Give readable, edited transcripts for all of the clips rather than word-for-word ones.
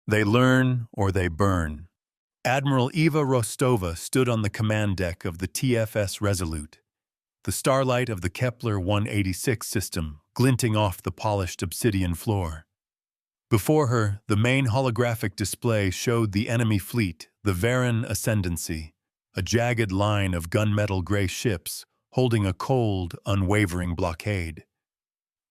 They learn or they burn. Admiral Eva Rostova stood on the command deck of the TFS Resolute, the starlight of the Kepler 186 system glinting off the polished obsidian floor. Before her, the main holographic display showed the enemy fleet, the Varan Ascendancy, a jagged line of gunmetal gray ships holding a cold, unwavering blockade.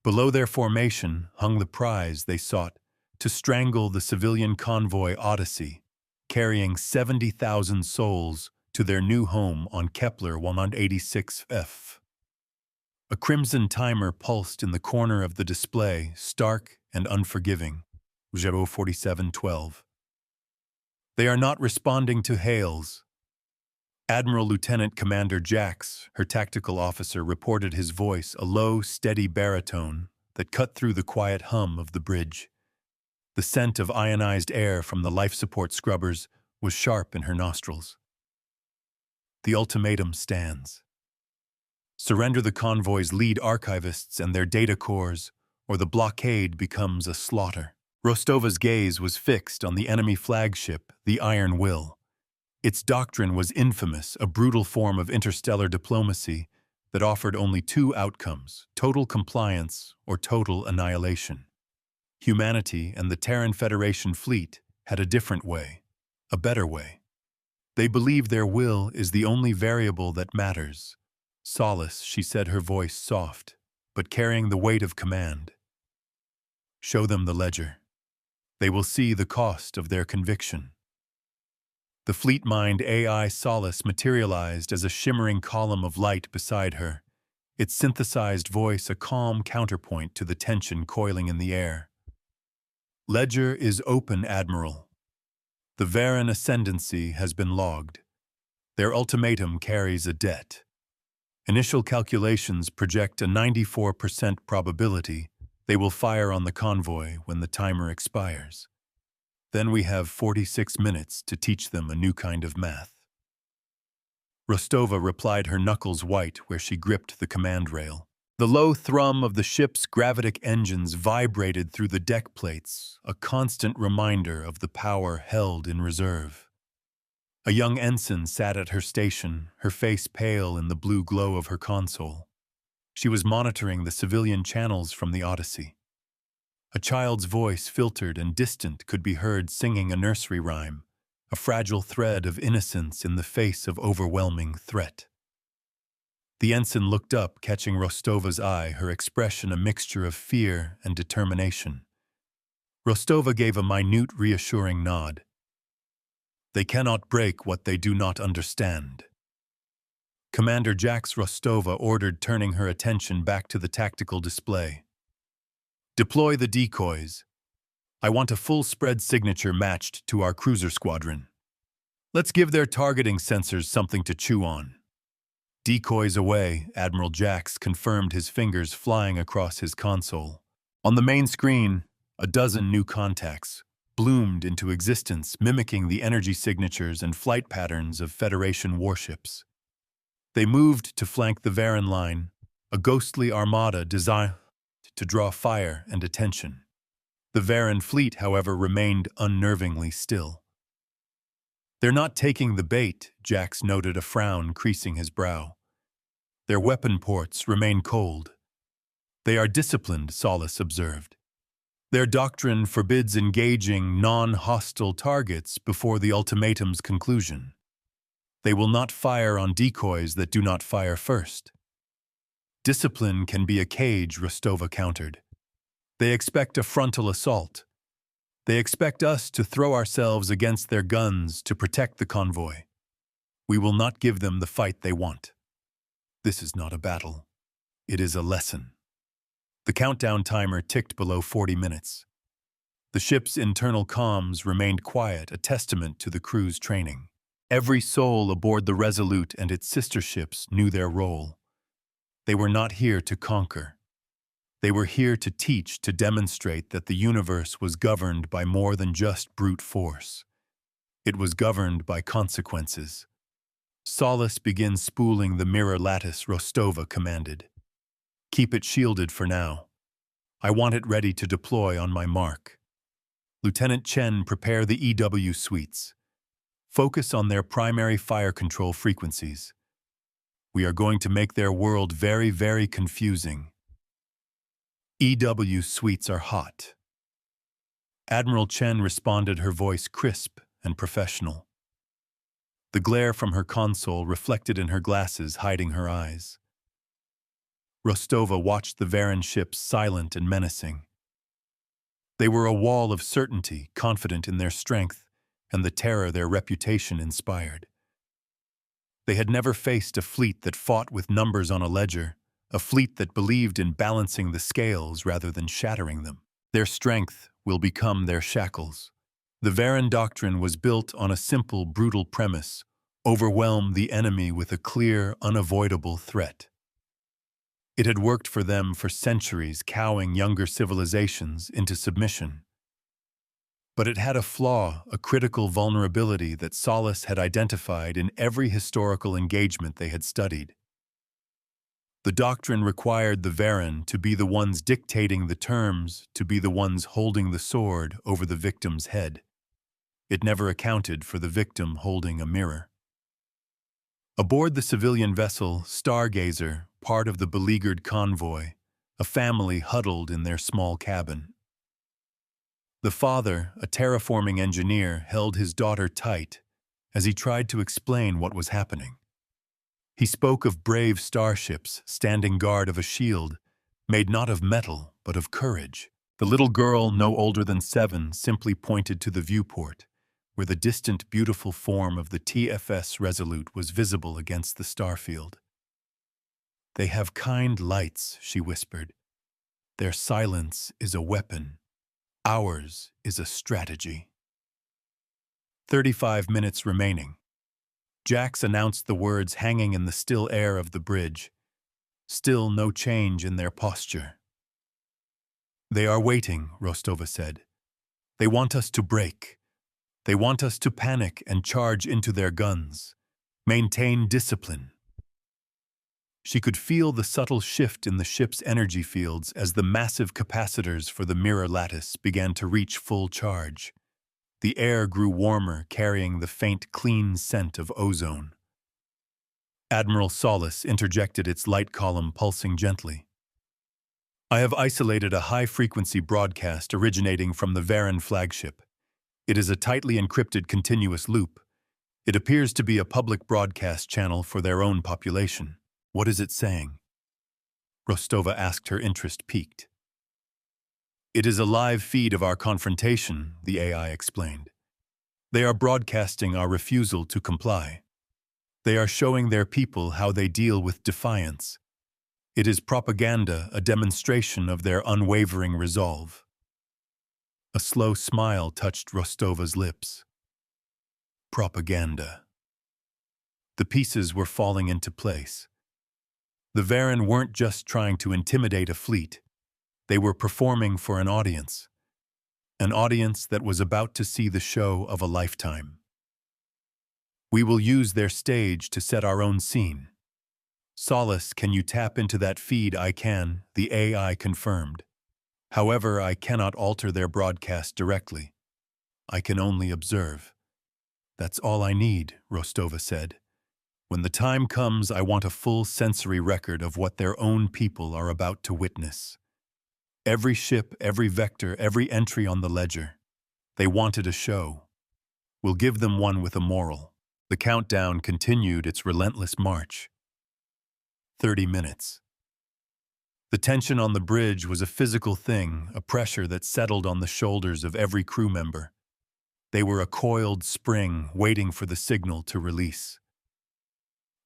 Below their formation hung the prize they sought to strangle the civilian convoy Odyssey, carrying 70,000 souls to their new home on Kepler 186F. A crimson timer pulsed in the corner of the display, stark and unforgiving, 04712. They are not responding to hails. Admiral Lieutenant Commander Jax, her tactical officer, reported his voice, a low, steady baritone that cut through the quiet hum of the bridge. The scent of ionized air from the life support scrubbers was sharp in her nostrils. The ultimatum stands. Surrender the convoy's lead archivists and their data cores, or the blockade becomes a slaughter. Rostova's gaze was fixed on the enemy flagship, the Iron Will. Its doctrine was infamous, a brutal form of interstellar diplomacy that offered only two outcomes: total compliance or total annihilation. Humanity and the Terran Federation fleet had a different way, a better way. They believe their will is the only variable that matters. Solace, she said, her voice soft, but carrying the weight of command. Show them the ledger. They will see the cost of their conviction. The fleet-mind AI Solace materialized as a shimmering column of light beside her, its synthesized voice a calm counterpoint to the tension coiling in the air. Ledger is open, Admiral. The Varan Ascendancy has been logged. Their ultimatum carries a debt. Initial calculations project a 94% probability they will fire on the convoy when the timer expires. Then we have 46 minutes to teach them a new kind of math. Rostova replied, her knuckles white where she gripped the command rail. The low thrum of the ship's gravitic engines vibrated through the deck plates, a constant reminder of the power held in reserve. A young ensign sat at her station, her face pale in the blue glow of her console. She was monitoring the civilian channels from the Odyssey. A child's voice, filtered and distant, could be heard singing a nursery rhyme, a fragile thread of innocence in the face of overwhelming threat. The ensign looked up, catching Rostova's eye, her expression a mixture of fear and determination. Rostova gave a minute, reassuring nod. They cannot break what they do not understand. Commander Jax Rostova ordered, turning her attention back to the tactical display. Deploy the decoys. I want a full spread signature matched to our cruiser squadron. Let's give their targeting sensors something to chew on. Decoys away, Admiral Jax confirmed, his fingers flying across his console. On the main screen, a dozen new contacts bloomed into existence, mimicking the energy signatures and flight patterns of Federation warships. They moved to flank the Varan line, a ghostly armada designed to draw fire and attention. The Varan fleet, however, remained unnervingly still. They're not taking the bait, Jax noted, a frown creasing his brow. Their weapon ports remain cold. They are disciplined, Solace observed. Their doctrine forbids engaging non-hostile targets before the ultimatum's conclusion. They will not fire on decoys that do not fire first. Discipline can be a cage, Rostova countered. They expect a frontal assault. They expect us to throw ourselves against their guns to protect the convoy. We will not give them the fight they want. This is not a battle. It is a lesson. The countdown timer ticked below 40 minutes. The ship's internal comms remained quiet, a testament to the crew's training. Every soul aboard the Resolute and its sister ships knew their role. They were not here to conquer. They were here to teach, to demonstrate that the universe was governed by more than just brute force. It was governed by consequences. Solace begin spooling the mirror lattice, Rostova commanded. Keep it shielded for now. I want it ready to deploy on my mark. Lieutenant Chen, prepare the EW suites. Focus on their primary fire control frequencies. We are going to make their world very, very confusing. EW suites are hot. Admiral Chen responded, her voice crisp and professional. The glare from her console reflected in her glasses, hiding her eyes. Rostova watched the Varan ships, silent and menacing. They were a wall of certainty, confident in their strength and the terror their reputation inspired. They had never faced a fleet that fought with numbers on a ledger, a fleet that believed in balancing the scales rather than shattering them. Their strength will become their shackles. The Varan doctrine was built on a simple, brutal premise: overwhelm the enemy with a clear, unavoidable threat. It had worked for them for centuries, cowing younger civilizations into submission. But it had a flaw, a critical vulnerability that Solace had identified in every historical engagement they had studied. The doctrine required the Varan to be the ones dictating the terms, to be the ones holding the sword over the victim's head. It never accounted for the victim holding a mirror. Aboard the civilian vessel, Stargazer, part of the beleaguered convoy, a family huddled in their small cabin. The father, a terraforming engineer, held his daughter tight as he tried to explain what was happening. He spoke of brave starships standing guard of a shield, made not of metal, but of courage. The little girl, no older than 7, simply pointed to the viewport, where the distant, beautiful form of the TFS Resolute was visible against the starfield. "They have kind lights," she whispered. "Their silence is a weapon. Ours is a strategy." 35 minutes remaining. Jax announced the words hanging in the still air of the bridge. Still no change in their posture. "They are waiting," Rostova said. "They want us to break. They want us to panic and charge into their guns. Maintain discipline." She could feel the subtle shift in the ship's energy fields as the massive capacitors for the mirror lattice began to reach full charge. The air grew warmer, carrying the faint, clean scent of ozone. Admiral Solace interjected, its light column pulsing gently. "I have isolated a high-frequency broadcast originating from the Varan flagship. It is a tightly encrypted continuous loop. It appears to be a public broadcast channel for their own population." "What is it saying?" Rostova asked, her interest piqued. "It is a live feed of our confrontation," the AI explained. "They are broadcasting our refusal to comply. They are showing their people how they deal with defiance. It is propaganda, a demonstration of their unwavering resolve." A slow smile touched Rostova's lips. Propaganda. The pieces were falling into place. The Varan weren't just trying to intimidate a fleet. They were performing for an audience that was about to see the show of a lifetime. "We will use their stage to set our own scene." "Solace, can you tap into that feed?" "I can," the AI confirmed. "However, I cannot alter their broadcast directly. I can only observe." "That's all I need," Rostova said. "When the time comes, I want a full sensory record of what their own people are about to witness. Every ship, every vector, every entry on the ledger. They wanted a show. We'll give them one with a moral." The countdown continued its relentless march. 30 minutes. The tension on the bridge was a physical thing, a pressure that settled on the shoulders of every crew member. They were a coiled spring waiting for the signal to release.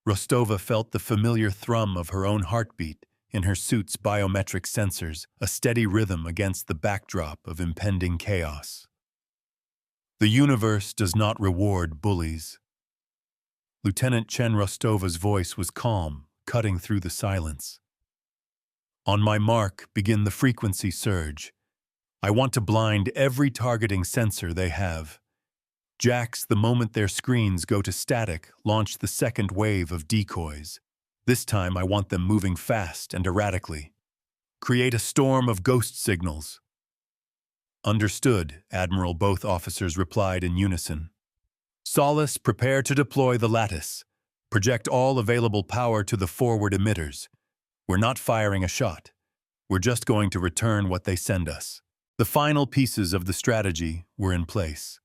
Rostova felt the familiar thrum of her own heartbeat in her suit's biometric sensors, a steady rhythm against the backdrop of impending chaos. The universe does not reward bullies. Lieutenant Chen Rostova's voice was calm, cutting through the silence. "On my mark, begin the frequency surge. I want to blind every targeting sensor they have. Jax, the moment their screens go to static, launch the second wave of decoys. This time I want them moving fast and erratically. Create a storm of ghost signals." Understood, Admiral, both officers replied in unison. Solace, prepare to deploy the lattice. Project all available power to the forward emitters. We're not firing a shot. We're just going to return what they send us. The final pieces of the strategy were in place.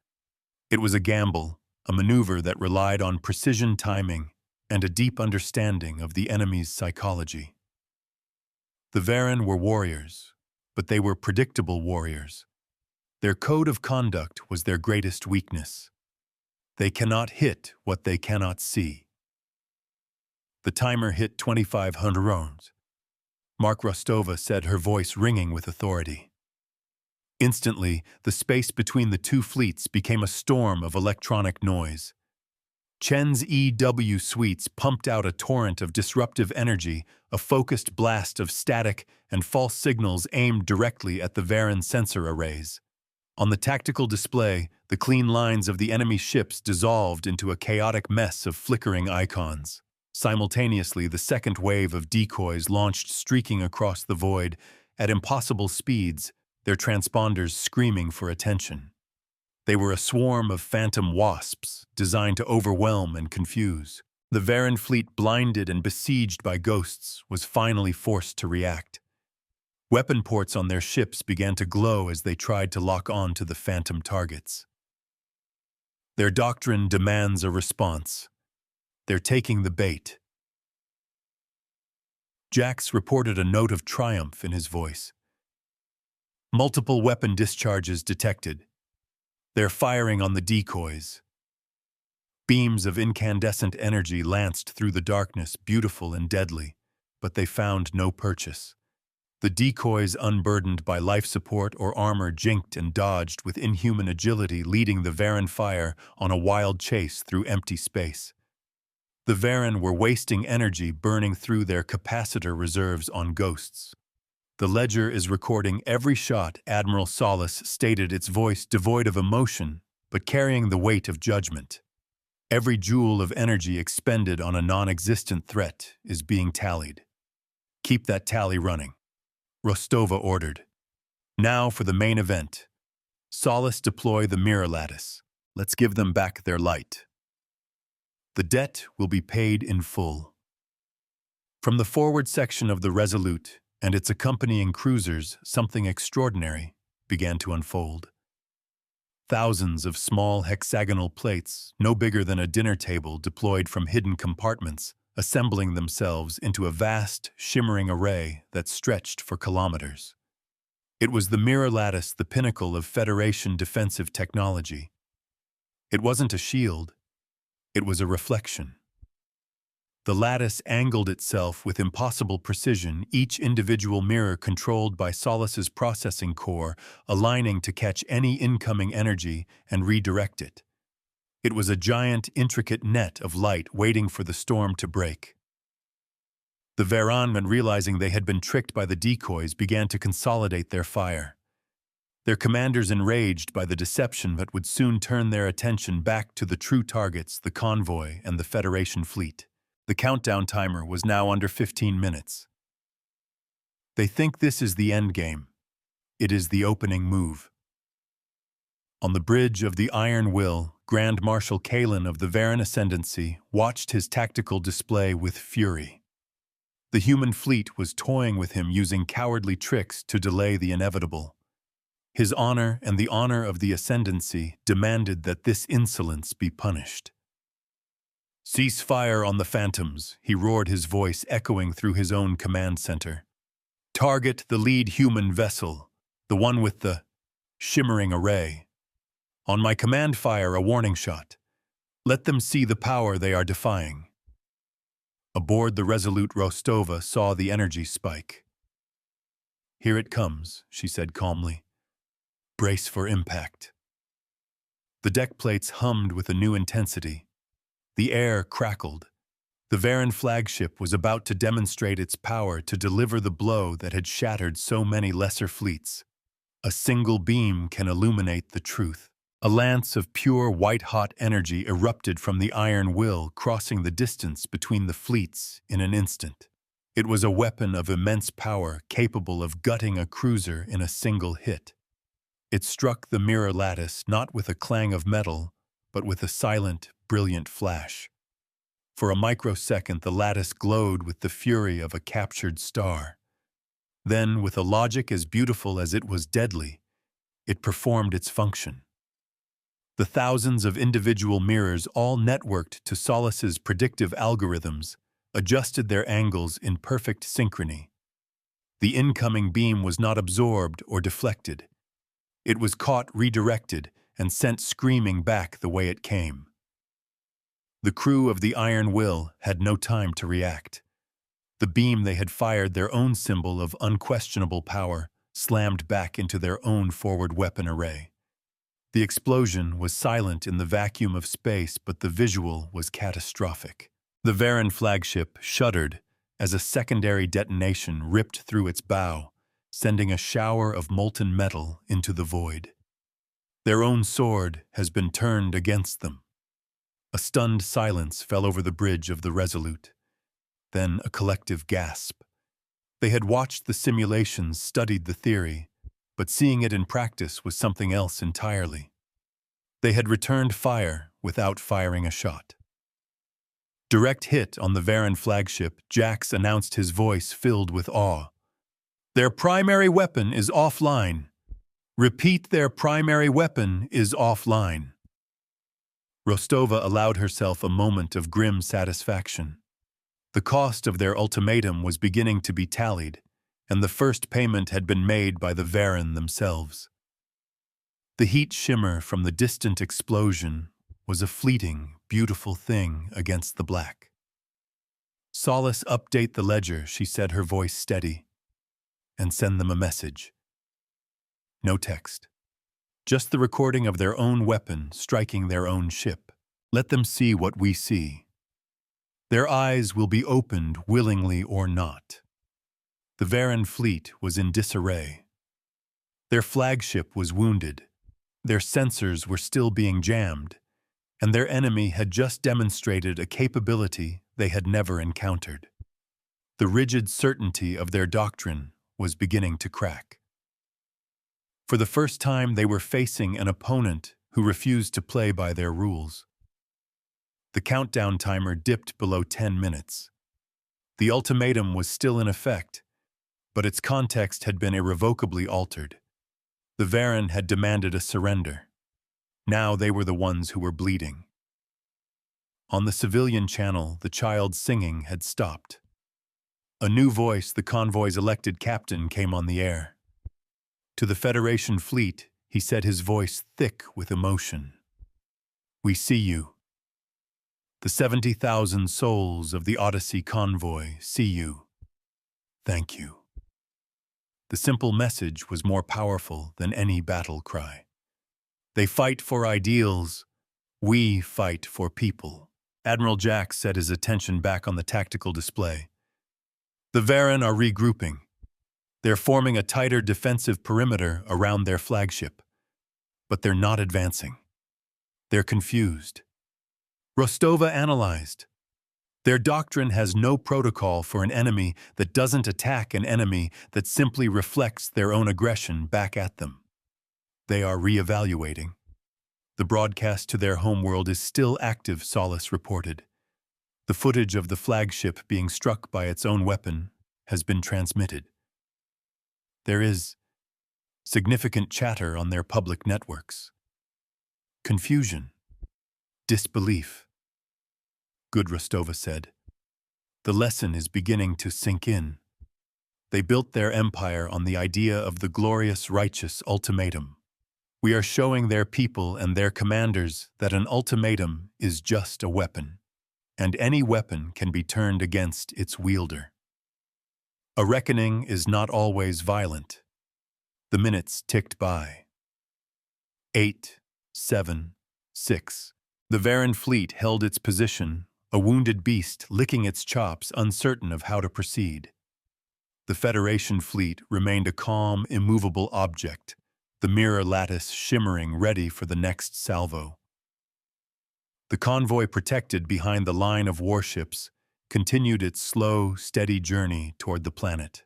It was a gamble, a maneuver that relied on precision timing and a deep understanding of the enemy's psychology. The Varen were warriors, but they were predictable warriors. Their code of conduct was their greatest weakness. They cannot hit what they cannot see. The timer hit 2,500 rounds. Mark Rostova said, her voice ringing with authority. Instantly, the space between the two fleets became a storm of electronic noise. Chen's EW suites pumped out a torrent of disruptive energy, a focused blast of static and false signals aimed directly at the Varen sensor arrays. On the tactical display, the clean lines of the enemy ships dissolved into a chaotic mess of flickering icons. Simultaneously, the second wave of decoys launched, streaking across the void at impossible speeds, their transponders screaming for attention. They were a swarm of phantom wasps designed to overwhelm and confuse. The Varen fleet, blinded and besieged by ghosts, was finally forced to react. Weapon ports on their ships began to glow as they tried to lock on to the phantom targets. Their doctrine demands a response. They're taking the bait. Jax reported a note of triumph in his voice. Multiple weapon discharges detected. They're firing on the decoys. Beams of incandescent energy lanced through the darkness, beautiful and deadly, but they found no purchase. The decoys, unburdened by life support or armor, jinked and dodged with inhuman agility, leading the Varen fire on a wild chase through empty space. The Varen were wasting energy, burning through their capacitor reserves on ghosts. The ledger is recording every shot, Admiral Solace stated, its voice devoid of emotion, but carrying the weight of judgment. Every joule of energy expended on a non-existent threat is being tallied. Keep that tally running, Rostova ordered. Now for the main event. Solace, deploy the mirror lattice. Let's give them back their light. The debt will be paid in full. From the forward section of the Resolute and its accompanying cruisers, something extraordinary began to unfold. Thousands of small hexagonal plates, no bigger than a dinner table, deployed from hidden compartments, assembling themselves into a vast, shimmering array that stretched for kilometers. It was the mirror lattice, the pinnacle of Federation defensive technology. It wasn't a shield, it was a reflection. The lattice angled itself with impossible precision, each individual mirror controlled by Solace's processing core, aligning to catch any incoming energy and redirect it. It was a giant, intricate net of light waiting for the storm to break. The Varen, realizing they had been tricked by the decoys, began to consolidate their fire. Their commanders, enraged by the deception, but would soon turn their attention back to the true targets, the convoy and the Federation fleet. The countdown timer was now under 15 minutes. They think this is the endgame. It is the opening move. On the bridge of the Iron Will, Grand Marshal Kalen of the Varen Ascendancy watched his tactical display with fury. The human fleet was toying with him, using cowardly tricks to delay the inevitable. His honor and the honor of the Ascendancy demanded that this insolence be punished. "Cease fire on the phantoms," he roared, his voice echoing through his own command center. "Target the lead human vessel, the one with the shimmering array. On my command, fire a warning shot. Let them see the power they are defying." Aboard the Resolute, Rostova saw the energy spike. "Here it comes," she said calmly. "Brace for impact." The deck plates hummed with a new intensity. The air crackled. The Varen flagship was about to demonstrate its power to deliver the blow that had shattered so many lesser fleets. A single beam can illuminate the truth. A lance of pure white-hot energy erupted from the Iron Will, crossing the distance between the fleets in an instant. It was a weapon of immense power, capable of gutting a cruiser in a single hit. It struck the mirror lattice not with a clang of metal, but with a silent, brilliant flash. For a microsecond, the lattice glowed with the fury of a captured star. Then, with a logic as beautiful as it was deadly, it performed its function. The thousands of individual mirrors, all networked to Solace's predictive algorithms, adjusted their angles in perfect synchrony. The incoming beam was not absorbed or deflected. It was caught, redirected, and sent screaming back the way it came. The crew of the Iron Will had no time to react. The beam they had fired, their own symbol of unquestionable power, slammed back into their own forward weapon array. The explosion was silent in the vacuum of space, but the visual was catastrophic. The Varan flagship shuddered as a secondary detonation ripped through its bow, sending a shower of molten metal into the void. Their own sword has been turned against them. A stunned silence fell over the bridge of the Resolute. Then a collective gasp. They had watched the simulations, studied the theory, but seeing it in practice was something else entirely. They had returned fire without firing a shot. Direct hit on the Varan flagship, Jax announced, his voice filled with awe. Their primary weapon is offline. Repeat, their primary weapon is offline. Rostova allowed herself a moment of grim satisfaction. The cost of their ultimatum was beginning to be tallied, and the first payment had been made by the Varan themselves. The heat shimmer from the distant explosion was a fleeting, beautiful thing against the black. Solace, update the ledger, she said, her voice steady, and send them a message. No text. Just the recording of their own weapon striking their own ship. Let them see what we see. Their eyes will be opened willingly or not. The Varan fleet was in disarray. Their flagship was wounded. Their sensors were still being jammed, and their enemy had just demonstrated a capability they had never encountered. The rigid certainty of their doctrine was beginning to crack. For the first time, they were facing an opponent who refused to play by their rules. The countdown timer dipped below 10 minutes. The ultimatum was still in effect, but its context had been irrevocably altered. The Varan had demanded a surrender. Now they were the ones who were bleeding. On the civilian channel, the child's singing had stopped. A new voice, the convoy's elected captain, came on the air. To the Federation fleet, he said, his voice thick with emotion. We see you. The 70,000 souls of the Odyssey convoy see you. Thank you. The simple message was more powerful than any battle cry. They fight for ideals. We fight for people. Admiral Jax set his attention back on the tactical display. The Varan are regrouping. They're forming a tighter defensive perimeter around their flagship. But they're not advancing. They're confused. Rostova analyzed. Their doctrine has no protocol for an enemy that doesn't attack an enemy that simply reflects their own aggression back at them. They are reevaluating. The broadcast to their homeworld is still active, Solace reported. The footage of the flagship being struck by its own weapon has been transmitted. There is significant chatter on their public networks. Confusion. Disbelief. Good, Rostova said. The lesson is beginning to sink in. They built their empire on the idea of the glorious, righteous ultimatum. We are showing their people and their commanders that an ultimatum is just a weapon, and any weapon can be turned against its wielder. A reckoning is not always violent. The minutes ticked by. 8, 7, 6. The Varan fleet held its position, a wounded beast licking its chops, uncertain of how to proceed. The Federation fleet remained a calm, immovable object, the mirror lattice shimmering ready for the next salvo. The convoy, protected behind the line of warships, continued its slow, steady journey toward the planet.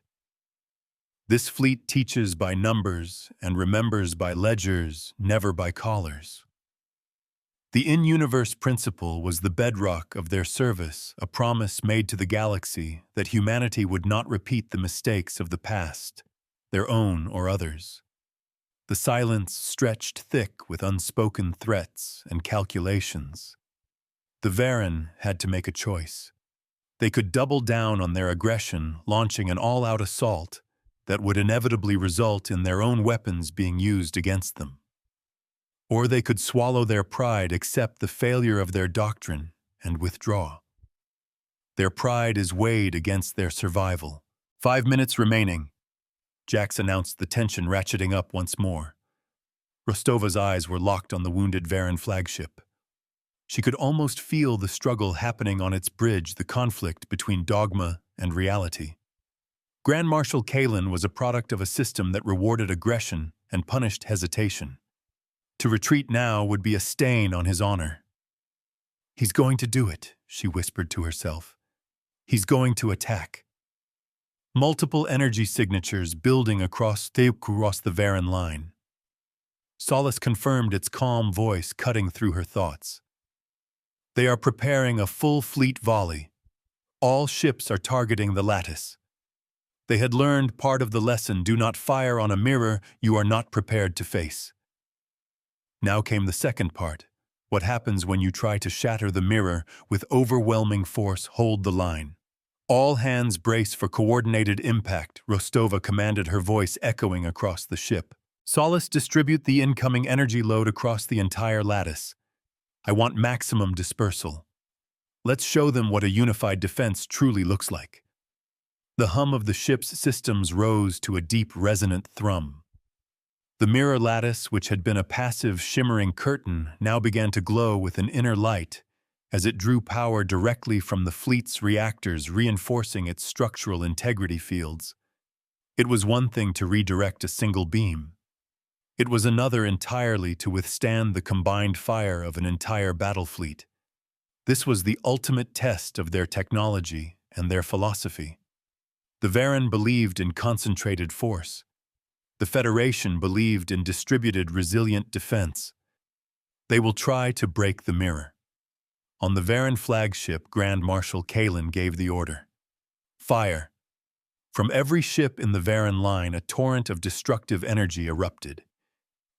This fleet teaches by numbers and remembers by ledgers, never by collars. The in-universe principle was the bedrock of their service, a promise made to the galaxy that humanity would not repeat the mistakes of the past, their own or others. The silence stretched thick with unspoken threats and calculations. The Varen had to make a choice. They could double down on their aggression, launching an all-out assault that would inevitably result in their own weapons being used against them. Or they could swallow their pride, accept the failure of their doctrine, and withdraw. Their pride is weighed against their survival. 5 minutes remaining. Jax announced, the tension ratcheting up once more. Rostova's eyes were locked on the wounded Varen flagship. She could almost feel the struggle happening on its bridge, the conflict between dogma and reality. Grand Marshal Kalen was a product of a system that rewarded aggression and punished hesitation. To retreat now would be a stain on his honor. "He's going to do it," she whispered to herself. "He's going to attack." Multiple energy signatures building across the Varen line. Solace confirmed its calm voice cutting through her thoughts. "They are preparing a full fleet volley. All ships are targeting the lattice." They had learned part of the lesson: do not fire on a mirror you are not prepared to face. Now came the second part. What happens when you try to shatter the mirror with overwhelming force? Hold the line. "All hands brace for coordinated impact," Rostova commanded, her voice echoing across the ship. "Solace, distribute the incoming energy load across the entire lattice. I want maximum dispersal. Let's show them what a unified defense truly looks like." The hum of the ship's systems rose to a deep, resonant thrum. The mirror lattice, which had been a passive, shimmering curtain, now began to glow with an inner light as it drew power directly from the fleet's reactors, reinforcing its structural integrity fields. It was one thing to redirect a single beam. It was another entirely to withstand the combined fire of an entire battle fleet. This was the ultimate test of their technology and their philosophy. The Varen believed in concentrated force. The Federation believed in distributed, resilient defense. They will try to break the mirror. On the Varen flagship, Grand Marshal Kalen gave the order. "Fire!" From every ship in the Varen line, a torrent of destructive energy erupted.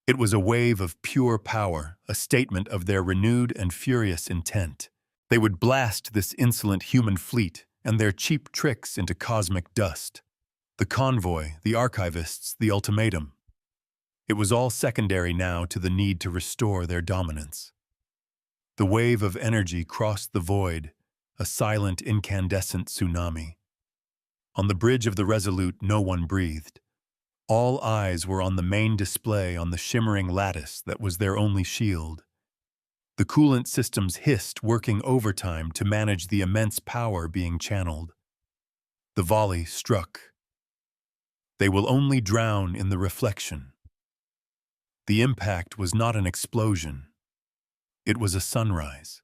It was a wave of pure power, a statement of their renewed and furious intent. They would blast this insolent human fleet and their cheap tricks into cosmic dust. The convoy, the archivists, the ultimatum. It was all secondary now to the need to restore their dominance. The wave of energy crossed the void, a silent, incandescent tsunami. On the bridge of the Resolute, no one breathed. All eyes were on the main display on the shimmering lattice that was their only shield. The coolant systems hissed, working overtime to manage the immense power being channeled. The volley struck. They will only drown in the reflection. The impact was not an explosion. It was a sunrise.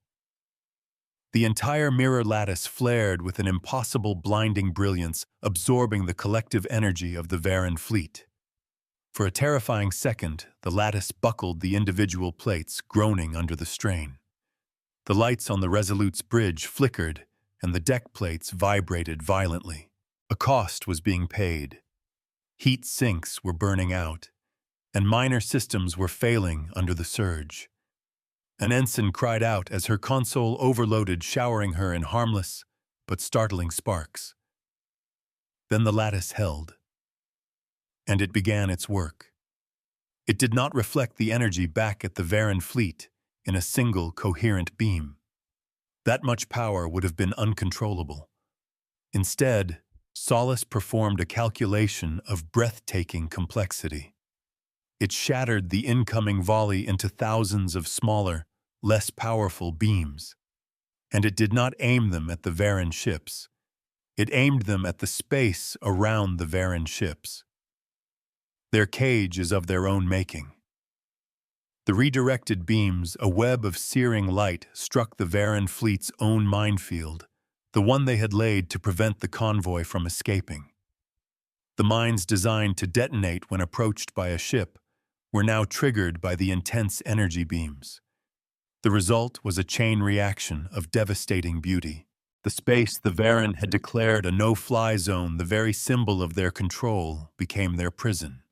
The entire mirror lattice flared with an impossible, blinding brilliance, absorbing the collective energy of the Varen fleet. For a terrifying second, the lattice buckled the individual plates, groaning under the strain. The lights on the Resolute's bridge flickered, and the deck plates vibrated violently. A cost was being paid. Heat sinks were burning out, and minor systems were failing under the surge. An ensign cried out as her console overloaded, showering her in harmless but startling sparks. Then the lattice held, and it began its work. It did not reflect the energy back at the Varen fleet in a single coherent beam. That much power would have been uncontrollable. Instead, Solace performed a calculation of breathtaking complexity. It shattered the incoming volley into thousands of smaller, less powerful beams. And it did not aim them at the Varen ships. It aimed them at the space around the Varen ships. Their cage is of their own making. The redirected beams, a web of searing light, struck the Varen fleet's own minefield, the one they had laid to prevent the convoy from escaping. The mines designed to detonate when approached by a ship were now triggered by the intense energy beams. The result was a chain reaction of devastating beauty. The space the Varen had declared a no-fly zone, the very symbol of their control, became their prison.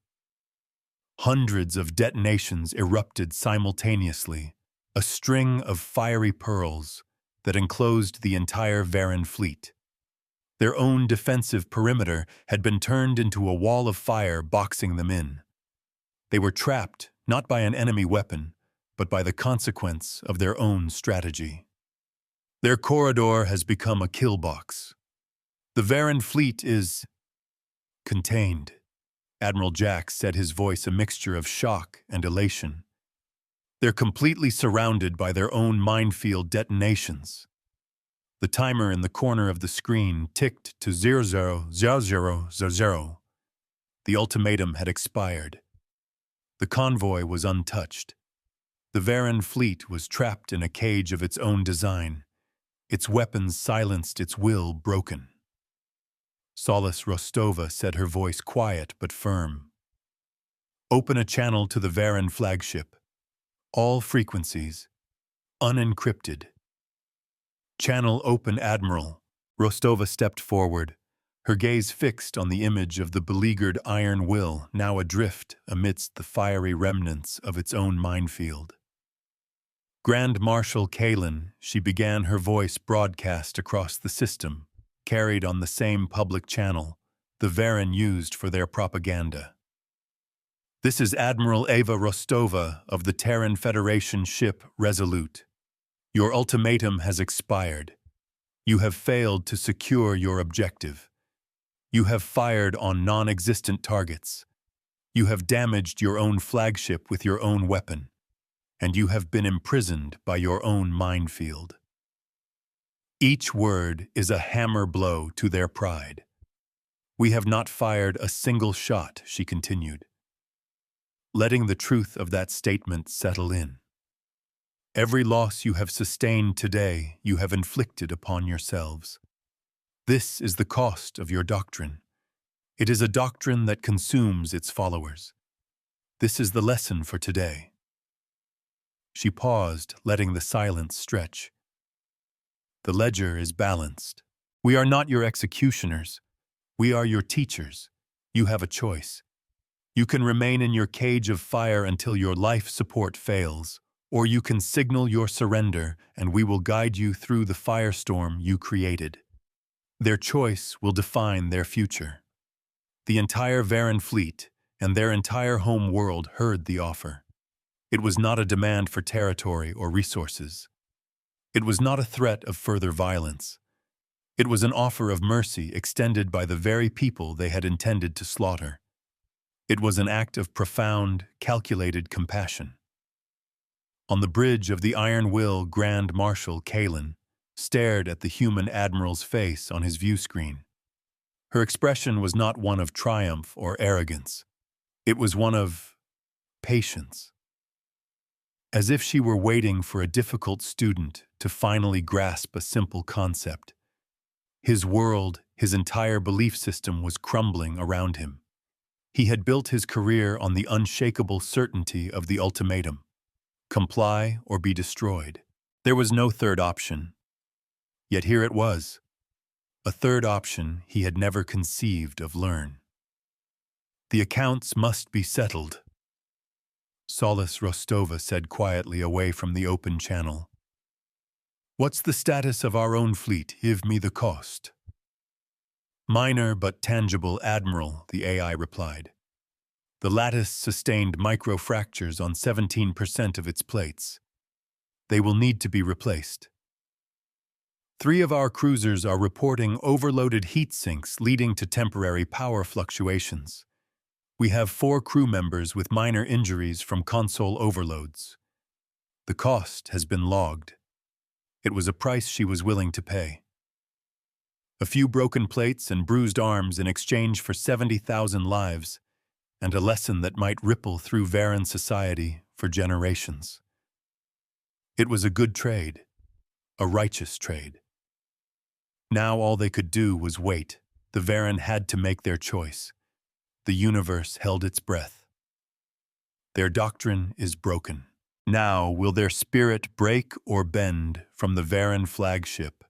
Hundreds of detonations erupted simultaneously, a string of fiery pearls that enclosed the entire Varen fleet. Their own defensive perimeter had been turned into a wall of fire boxing them in. They were trapped not by an enemy weapon, but by the consequence of their own strategy. Their corridor has become a kill box. The Varen fleet is contained. Admiral Jax said, his voice a mixture of shock and elation. They're completely surrounded by their own minefield detonations. The timer in the corner of the screen ticked to 000000. The ultimatum had expired. The convoy was untouched. The Varen fleet was trapped in a cage of its own design, its weapons silenced, its will broken. Solace Rostova said, her voice quiet but firm. Open a channel to the Varen flagship. All frequencies, unencrypted. Channel open, Admiral. Rostova stepped forward, her gaze fixed on the image of the beleaguered iron will now adrift amidst the fiery remnants of its own minefield. Grand Marshal Kalen, she began, her voice broadcast across the system, carried on the same public channel the Varen used for their propaganda. This is Admiral Ava Rostova of the Terran Federation ship Resolute. Your ultimatum has expired. You have failed to secure your objective. You have fired on non-existent targets. You have damaged your own flagship with your own weapon. And you have been imprisoned by your own minefield. Each word is a hammer blow to their pride. We have not fired a single shot, she continued, letting the truth of that statement settle in. Every loss you have sustained today, you have inflicted upon yourselves. This is the cost of your doctrine. It is a doctrine that consumes its followers. This is the lesson for today. She paused, letting the silence stretch. The ledger is balanced. We are not your executioners. We are your teachers. You have a choice. You can remain in your cage of fire until your life support fails, or you can signal your surrender and we will guide you through the firestorm you created. Their choice will define their future. The entire Varen fleet and their entire home world heard the offer. It was not a demand for territory or resources. It was not a threat of further violence. It was an offer of mercy extended by the very people they had intended to slaughter. It was an act of profound, calculated compassion. On the bridge of the Iron Will, Grand Marshal Kalen stared at the human admiral's face on his view screen. Her expression was not one of triumph or arrogance. It was one of patience. As if she were waiting for a difficult student to finally grasp a simple concept. His world, his entire belief system was crumbling around him. He had built his career on the unshakable certainty of the ultimatum: comply or be destroyed. There was no third option. Yet here it was, a third option he had never conceived of. Learn. The accounts must be settled. Solace Rostova said quietly away from the open channel. What's the status of our own fleet? Give me the cost. Minor but tangible, Admiral, the AI replied. The lattice sustained microfractures on 17% of its plates. They will need to be replaced. 3 of our cruisers are reporting overloaded heat sinks leading to temporary power fluctuations. We have 4 crew members with minor injuries from console overloads. The cost has been logged. It was a price she was willing to pay. A few broken plates and bruised arms in exchange for 70,000 lives, and a lesson that might ripple through Varen society for generations. It was a good trade, a righteous trade. Now all they could do was wait. The Varen had to make their choice. The universe held its breath. Their doctrine is broken. Now will their spirit break or bend from the Varan flagship?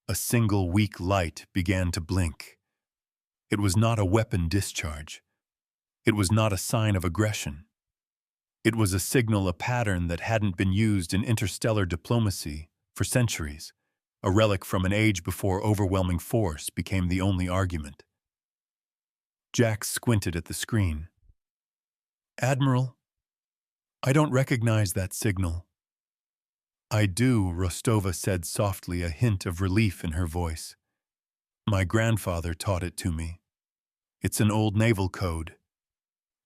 A single weak light began to blink. It was not a weapon discharge. It was not a sign of aggression. It was a signal, a pattern that hadn't been used in interstellar diplomacy for centuries, a relic from an age before overwhelming force became the only argument. Jack squinted at the screen. "Admiral, I don't recognize that signal." "I do," Rostova said softly, a hint of relief in her voice. "My grandfather taught it to me. It's an old naval code.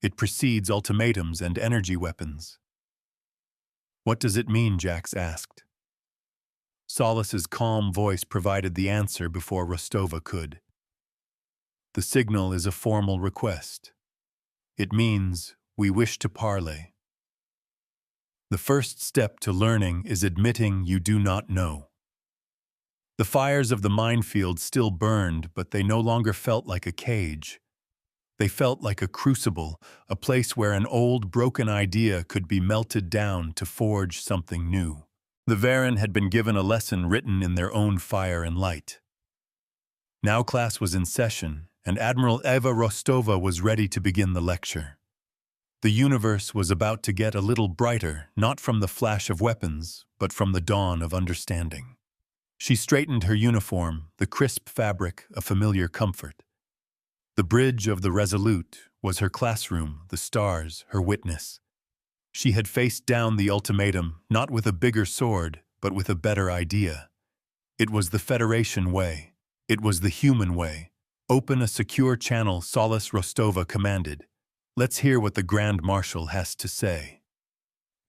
It precedes ultimatums and energy weapons." "What does it mean?" Jax asked. Solace's calm voice provided the answer before Rostova could. "The signal is a formal request. It means we wish to parley. The first step to learning is admitting you do not know." The fires of the minefield still burned, but they no longer felt like a cage. They felt like a crucible, a place where an old, broken idea could be melted down to forge something new. The Varan had been given a lesson written in their own fire and light. Now class was in session, and Admiral Eva Rostova was ready to begin the lecture. The universe was about to get a little brighter, not from the flash of weapons, but from the dawn of understanding. She straightened her uniform, the crisp fabric a familiar comfort. The bridge of the Resolute was her classroom, the stars her witness. She had faced down the ultimatum, not with a bigger sword, but with a better idea. It was the Federation way. It was the human way. "Open a secure channel," Solace Rostova commanded. "Let's hear what the Grand Marshal has to say."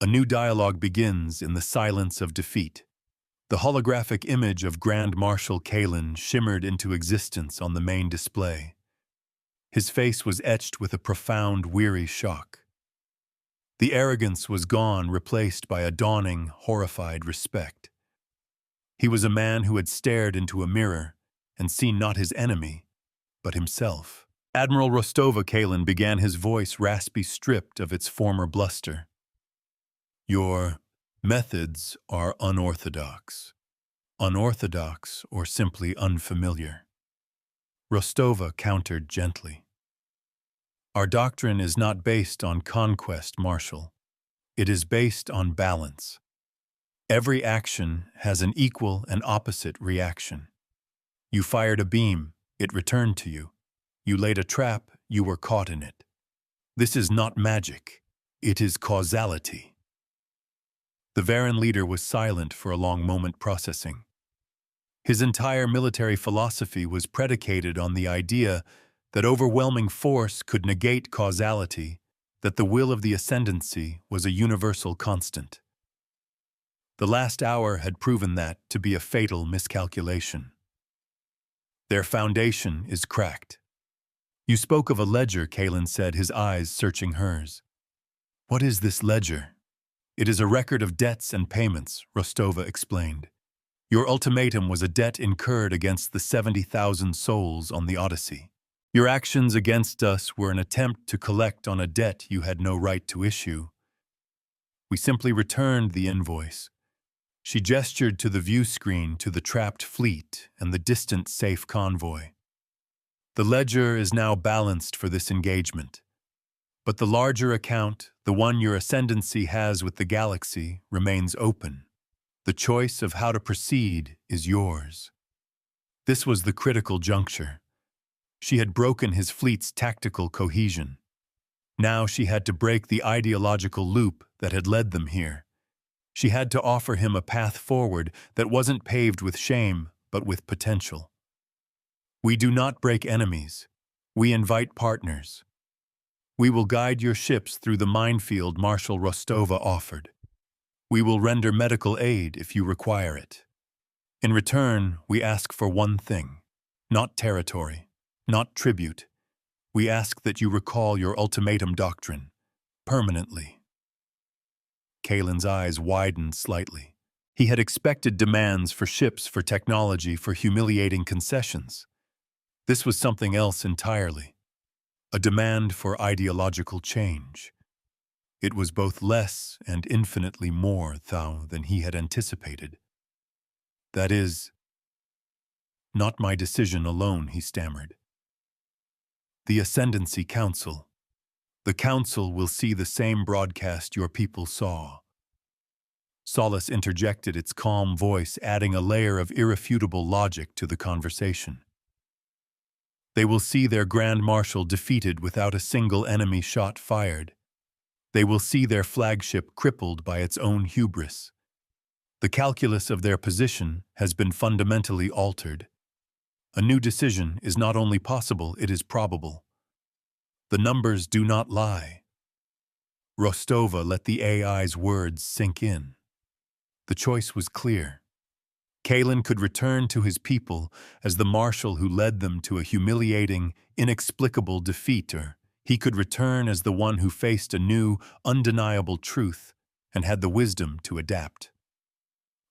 A new dialogue begins in the silence of defeat. The holographic image of Grand Marshal Kalen shimmered into existence on the main display. His face was etched with a profound, weary shock. The arrogance was gone, replaced by a dawning, horrified respect. He was a man who had stared into a mirror and seen not his enemy, but himself. Admiral Rostova Kalen began, his voice raspy, stripped of its former bluster. "Your methods are unorthodox. Unorthodox or simply unfamiliar." Rostova countered gently. "Our doctrine is not based on conquest, Marshal. It is based on balance. Every action has an equal and opposite reaction. You fired a beam, it returned to you. You laid a trap, you were caught in it. This is not magic. It is causality." The Varan leader was silent for a long moment, processing. His entire military philosophy was predicated on the idea that overwhelming force could negate causality, that the will of the ascendancy was a universal constant. The last hour had proven that to be a fatal miscalculation. "Their foundation is cracked." "You spoke of a ledger," Kalen said, his eyes searching hers. "What is this ledger?" "It is a record of debts and payments," Rostova explained. "Your ultimatum was a debt incurred against the 70,000 souls on the Odyssey. Your actions against us were an attempt to collect on a debt you had no right to issue. We simply returned the invoice." She gestured to the view screen, to the trapped fleet and the distant safe convoy. "The ledger is now balanced for this engagement. But the larger account, the one your ascendancy has with the galaxy, remains open. The choice of how to proceed is yours." This was the critical juncture. She had broken his fleet's tactical cohesion. Now she had to break the ideological loop that had led them here. She had to offer him a path forward that wasn't paved with shame, but with potential. "We do not break enemies. We invite partners. We will guide your ships through the minefield," Marshal Rostova offered. "We will render medical aid if you require it. In return, we ask for one thing: not territory, not tribute. We ask that you recall your ultimatum doctrine, permanently." Kalen's eyes widened slightly. He had expected demands for ships, for technology, for humiliating concessions. This was something else entirely. a demand for ideological change. It was both less and infinitely more thou than he had anticipated. That is, not my decision alone, he stammered. The Ascendancy Council. The Council will see the same broadcast your people saw. Solace interjected its calm voice, adding a layer of irrefutable logic to the conversation. They will see their Grand Marshal defeated without a single enemy shot fired. They will see their flagship crippled by its own hubris. The calculus of their position has been fundamentally altered. A new decision is not only possible, it is probable. The numbers do not lie. Rostova let the AI's words sink in. The choice was clear. Kalen could return to his people as the marshal who led them to a humiliating, inexplicable defeat, or he could return as the one who faced a new, undeniable truth and had the wisdom to adapt.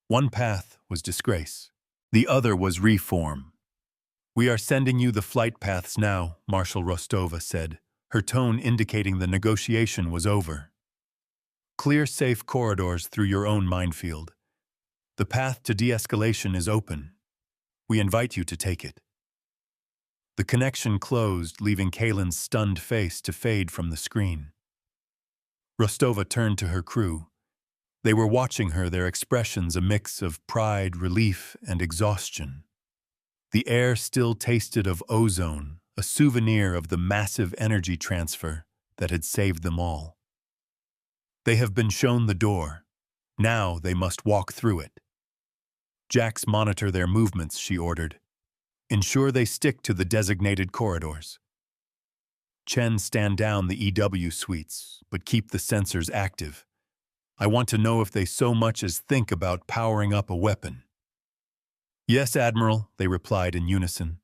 One path was disgrace. The other was reform. We are sending you the flight paths now, Marshal Rostova said, her tone indicating the negotiation was over. Clear safe corridors through your own minefield. The path to de-escalation is open. We invite you to take it. The connection closed, leaving Kalen's stunned face to fade from the screen. Rostova turned to her crew. They were watching her, their expressions a mix of pride, relief, and exhaustion. The air still tasted of ozone, a souvenir of the massive energy transfer that had saved them all. They have been shown the door. Now they must walk through it. Jax, monitor their movements, she ordered. Ensure they stick to the designated corridors. Chen, stand down the EW suites, but keep the sensors active. I want to know if they so much as think about powering up a weapon. Yes, Admiral, they replied in unison.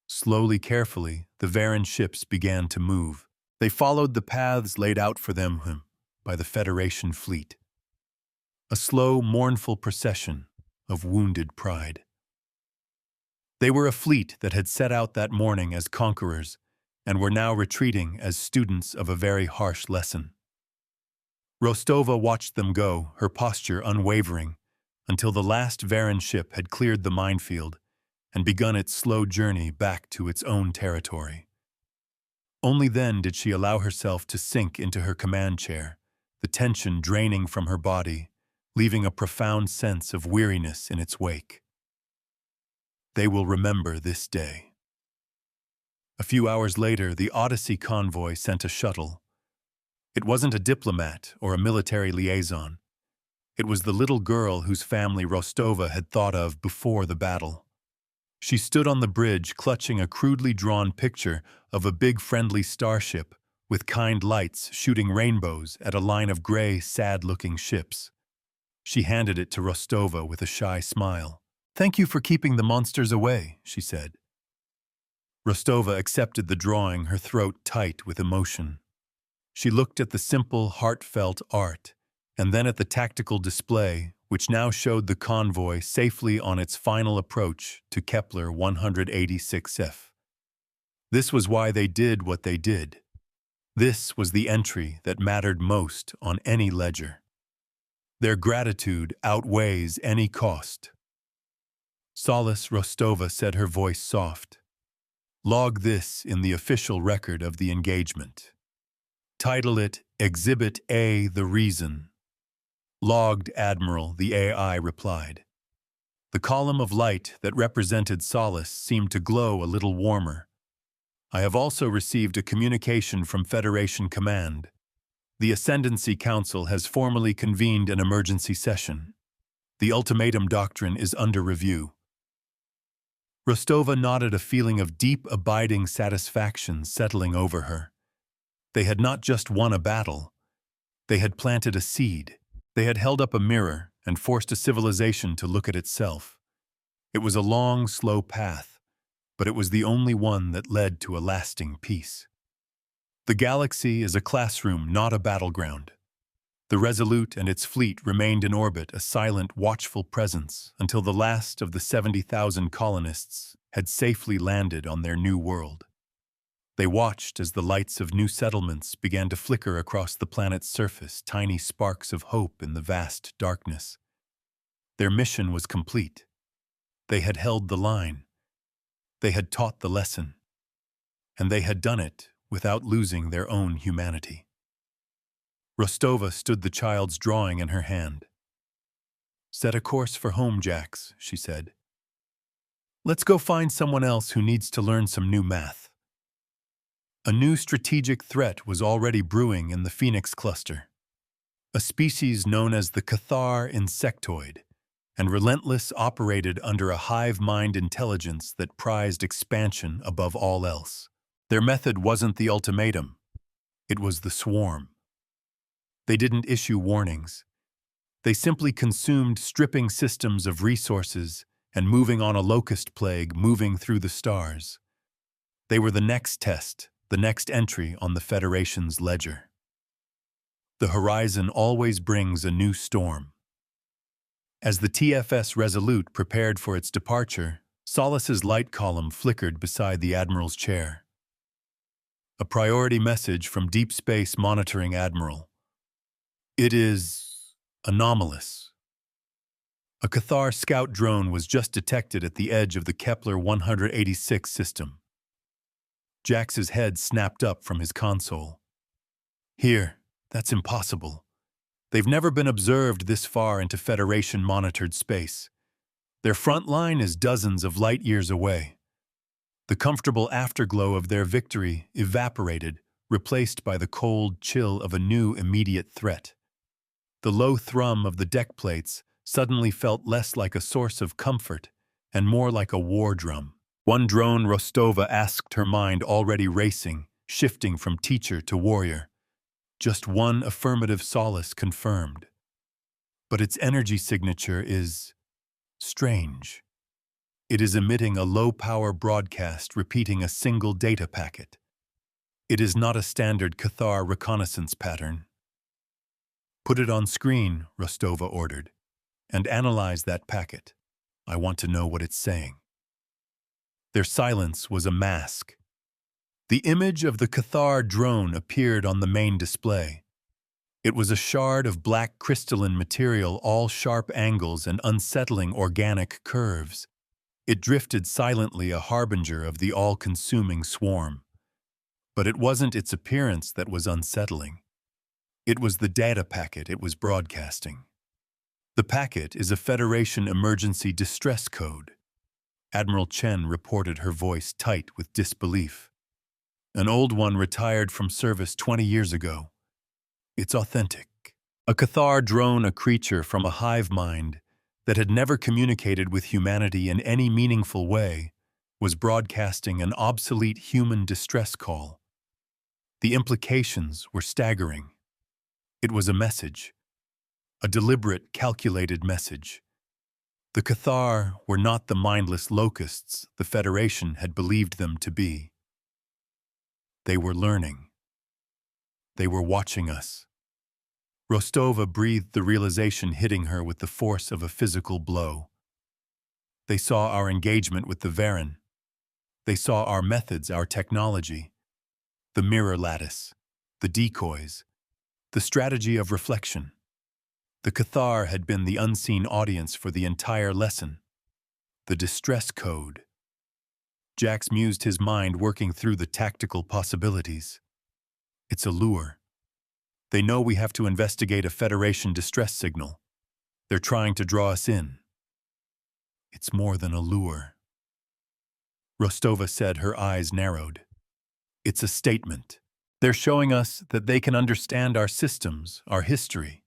Slowly, carefully, the Varan ships began to move. They followed the paths laid out for them by the Federation fleet. A slow, mournful procession of wounded pride. They were a fleet that had set out that morning as conquerors and were now retreating as students of a very harsh lesson. Rostova watched them go, her posture unwavering, until the last Varan ship had cleared the minefield and begun its slow journey back to its own territory. Only then did she allow herself to sink into her command chair, the tension draining from her body, leaving a profound sense of weariness in its wake. They will remember this day. A few hours later, the Odyssey convoy sent a shuttle. It wasn't a diplomat or a military liaison. It was the little girl whose family Rostova had thought of before the battle. She stood on the bridge clutching a crudely drawn picture of a big friendly starship with kind lights shooting rainbows at a line of gray, sad-looking ships. She handed it to Rostova with a shy smile. "Thank you for keeping the monsters away," she said. Rostova accepted the drawing, her throat tight with emotion. She looked at the simple, heartfelt art, and then at the tactical display, which now showed the convoy safely on its final approach to Kepler 186f. This was why they did what they did. This was the entry that mattered most on any ledger. Their gratitude outweighs any cost. Solace, Rostova said, her voice soft. Log this in the official record of the engagement. Title it Exhibit A, The Reason. Logged, Admiral, the AI replied. The column of light that represented Solace seemed to glow a little warmer. I have also received a communication from Federation Command. The Ascendancy Council has formally convened an emergency session. The ultimatum doctrine is under review. Rostova nodded, a feeling of deep, abiding satisfaction settling over her. They had not just won a battle. They had planted a seed. They had held up a mirror and forced a civilization to look at itself. It was a long, slow path, but it was the only one that led to a lasting peace. The galaxy is a classroom, not a battleground. The Resolute and its fleet remained in orbit, a silent, watchful presence, until the last of the 70,000 colonists had safely landed on their new world. They watched as the lights of new settlements began to flicker across the planet's surface, tiny sparks of hope in the vast darkness. Their mission was complete. They had held the line. They had taught the lesson. And they had done it without losing their own humanity. Rostova stood the child's drawing in her hand. "Set a course for home, Jax," she said. "Let's go find someone else who needs to learn some new math." A new strategic threat was already brewing in the Phoenix cluster. A species known as the Cathar insectoid, and relentless operated under a hive mind intelligence that prized expansion above all else. Their method wasn't the ultimatum. It was the swarm. They didn't issue warnings. They simply consumed stripping systems of resources and moving on a locust plague moving through the stars. They were the next test, the next entry on the Federation's ledger. The horizon always brings a new storm. As the TFS Resolute prepared for its departure, Solace's light column flickered beside the Admiral's chair. A priority message from Deep Space Monitoring Admiral. "It is anomalous." A Cathar scout drone was just detected at the edge of the Kepler 186 system. Jax's head snapped up from his console. "Here, that's impossible. They've never been observed this far into Federation-monitored space. Their front line is dozens of light-years away." The comfortable afterglow of their victory evaporated, replaced by the cold chill of a new immediate threat. The low thrum of the deck plates suddenly felt less like a source of comfort and more like a war drum. One drone Rostova asked, her mind already racing, shifting from teacher to warrior. Just one affirmative solace confirmed. But its energy signature is strange. It is emitting a low-power broadcast repeating a single data packet. It is not a standard Cathar reconnaissance pattern. "Put it on screen," Rostova ordered, "and analyze that packet. I want to know what it's saying." Their silence was a mask. The image of the Cathar drone appeared on the main display. It was a shard of black crystalline material, all sharp angles and unsettling organic curves. It drifted silently, a harbinger of the all-consuming swarm. But it wasn't its appearance that was unsettling. It was the data packet it was broadcasting. The packet is a Federation emergency distress code. Admiral Chen reported, her voice tight with disbelief. "An old one retired from service 20 years ago. It's authentic. A Cathar drone, a creature from a hive mind that had never communicated with humanity in any meaningful way, was broadcasting an obsolete human distress call. The implications were staggering. It was a message. A deliberate, calculated message. The Cathar were not the mindless locusts the Federation had believed them to be. They were learning. They were watching us." Rostova breathed, the realization hitting her with the force of a physical blow. They saw our engagement with the Varen. They saw our methods, our technology, the mirror lattice, the decoys, the strategy of reflection. The Cathar had been the unseen audience for the entire lesson. The distress code. Jax mused, his mind working through the tactical possibilities. "It's a lure. They know we have to investigate a Federation distress signal. They're trying to draw us in." "It's more than a lure," Rostova said, her eyes narrowed. "It's a statement. They're showing us that they can understand our systems, our history.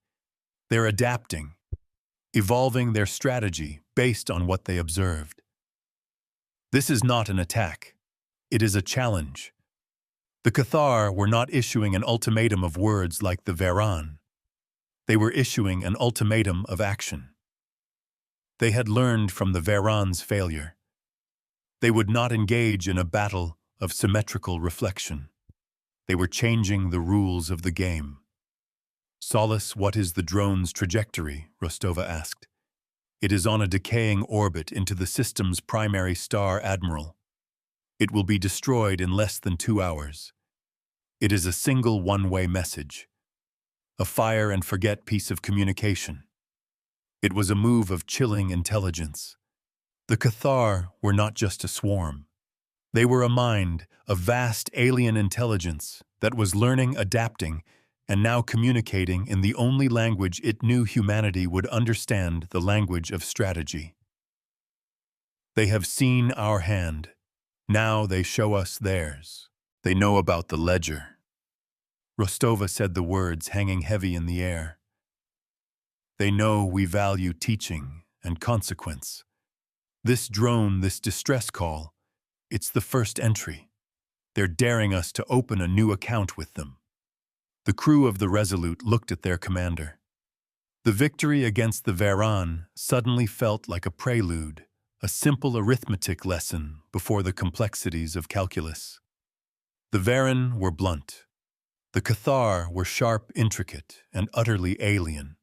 They're adapting, evolving their strategy based on what they observed. This is not an attack. It is a challenge. The Cathar were not issuing an ultimatum of words like the Varan. They were issuing an ultimatum of action. They had learned from the Varan's failure. They would not engage in a battle of symmetrical reflection. They were changing the rules of the game. "Solace, what is the drone's trajectory?" Rostova asked. "It is on a decaying orbit into the system's primary star, Admiral." It will be destroyed in less than 2 hours. It is a single one-way message. A fire-and-forget piece of communication. It was a move of chilling intelligence. The Cathar were not just a swarm. They were a mind, a vast alien intelligence that was learning, adapting, and now communicating in the only language it knew humanity would understand, the language of strategy. They have seen our hand. Now they show us theirs. They know about the ledger. Rostova said the words hanging heavy in the air. They know we value teaching and consequence. This drone, this distress call, it's the first entry. They're daring us to open a new account with them. The crew of the Resolute looked at their commander. The victory against the Varan suddenly felt like a prelude, a simple arithmetic lesson before the complexities of calculus. The Varan were blunt. The Cathar were sharp, intricate, and utterly alien.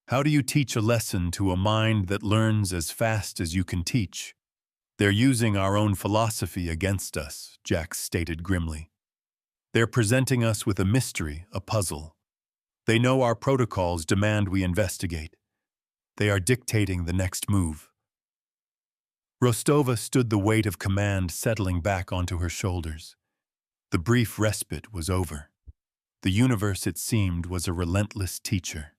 How do you teach a lesson to a mind that learns as fast as you can teach? They're using our own philosophy against us, Jax stated grimly. They're presenting us with a mystery, a puzzle. They know our protocols demand we investigate. They are dictating the next move. Rostova stood, the weight of command settling back onto her shoulders. The brief respite was over. The universe, it seemed, was a relentless teacher.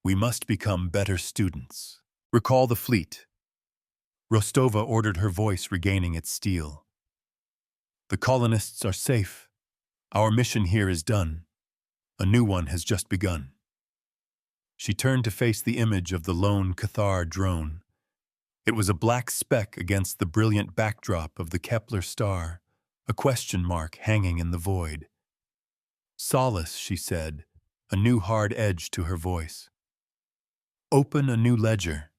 We must become better students. Recall the fleet. Rostova ordered, her voice regaining its steel. The colonists are safe. Our mission here is done. A new one has just begun. She turned to face the image of the lone Cathar drone. It was a black speck against the brilliant backdrop of the Kepler star, a question mark hanging in the void. Solace, she said, a new hard edge to her voice. Open a new ledger.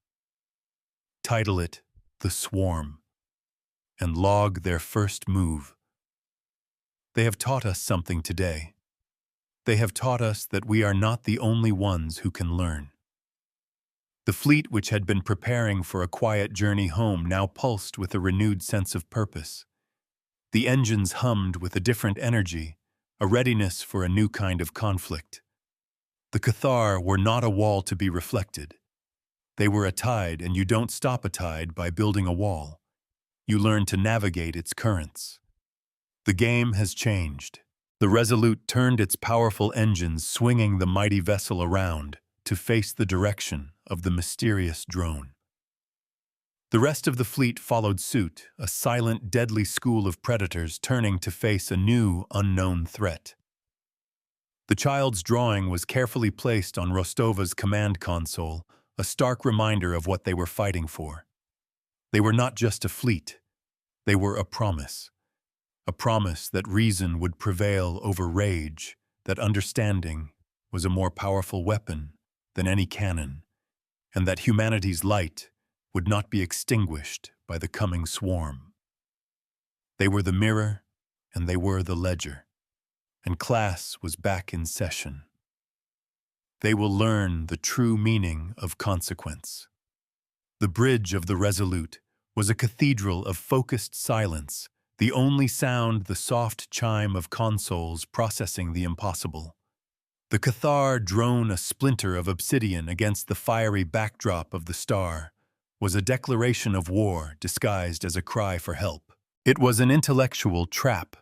Title it The Swarm, and log their first move. They have taught us something today. They have taught us that we are not the only ones who can learn. The fleet, which had been preparing for a quiet journey home, now pulsed with a renewed sense of purpose. The engines hummed with a different energy, a readiness for a new kind of conflict. The Cathar were not a wall to be reflected. They were a tide, and you don't stop a tide by building a wall. You learn to navigate its currents. The game has changed. The Resolute turned its powerful engines, swinging the mighty vessel around to face the direction of the mysterious drone. The rest of the fleet followed suit, a silent, deadly school of predators turning to face a new, unknown threat. The child's drawing was carefully placed on Rostova's command console, a stark reminder of what they were fighting for. They were not just a fleet. They were a promise that reason would prevail over rage, that understanding was a more powerful weapon than any cannon, and that humanity's light would not be extinguished by the coming swarm. They were the mirror, and they were the ledger, and class was back in session. They will learn the true meaning of consequence. The bridge of the Resolute was a cathedral of focused silence, the only sound the soft chime of consoles processing the impossible. The Cathar drone, a splinter of obsidian against the fiery backdrop of the star, was a declaration of war disguised as a cry for help. It was an intellectual trap,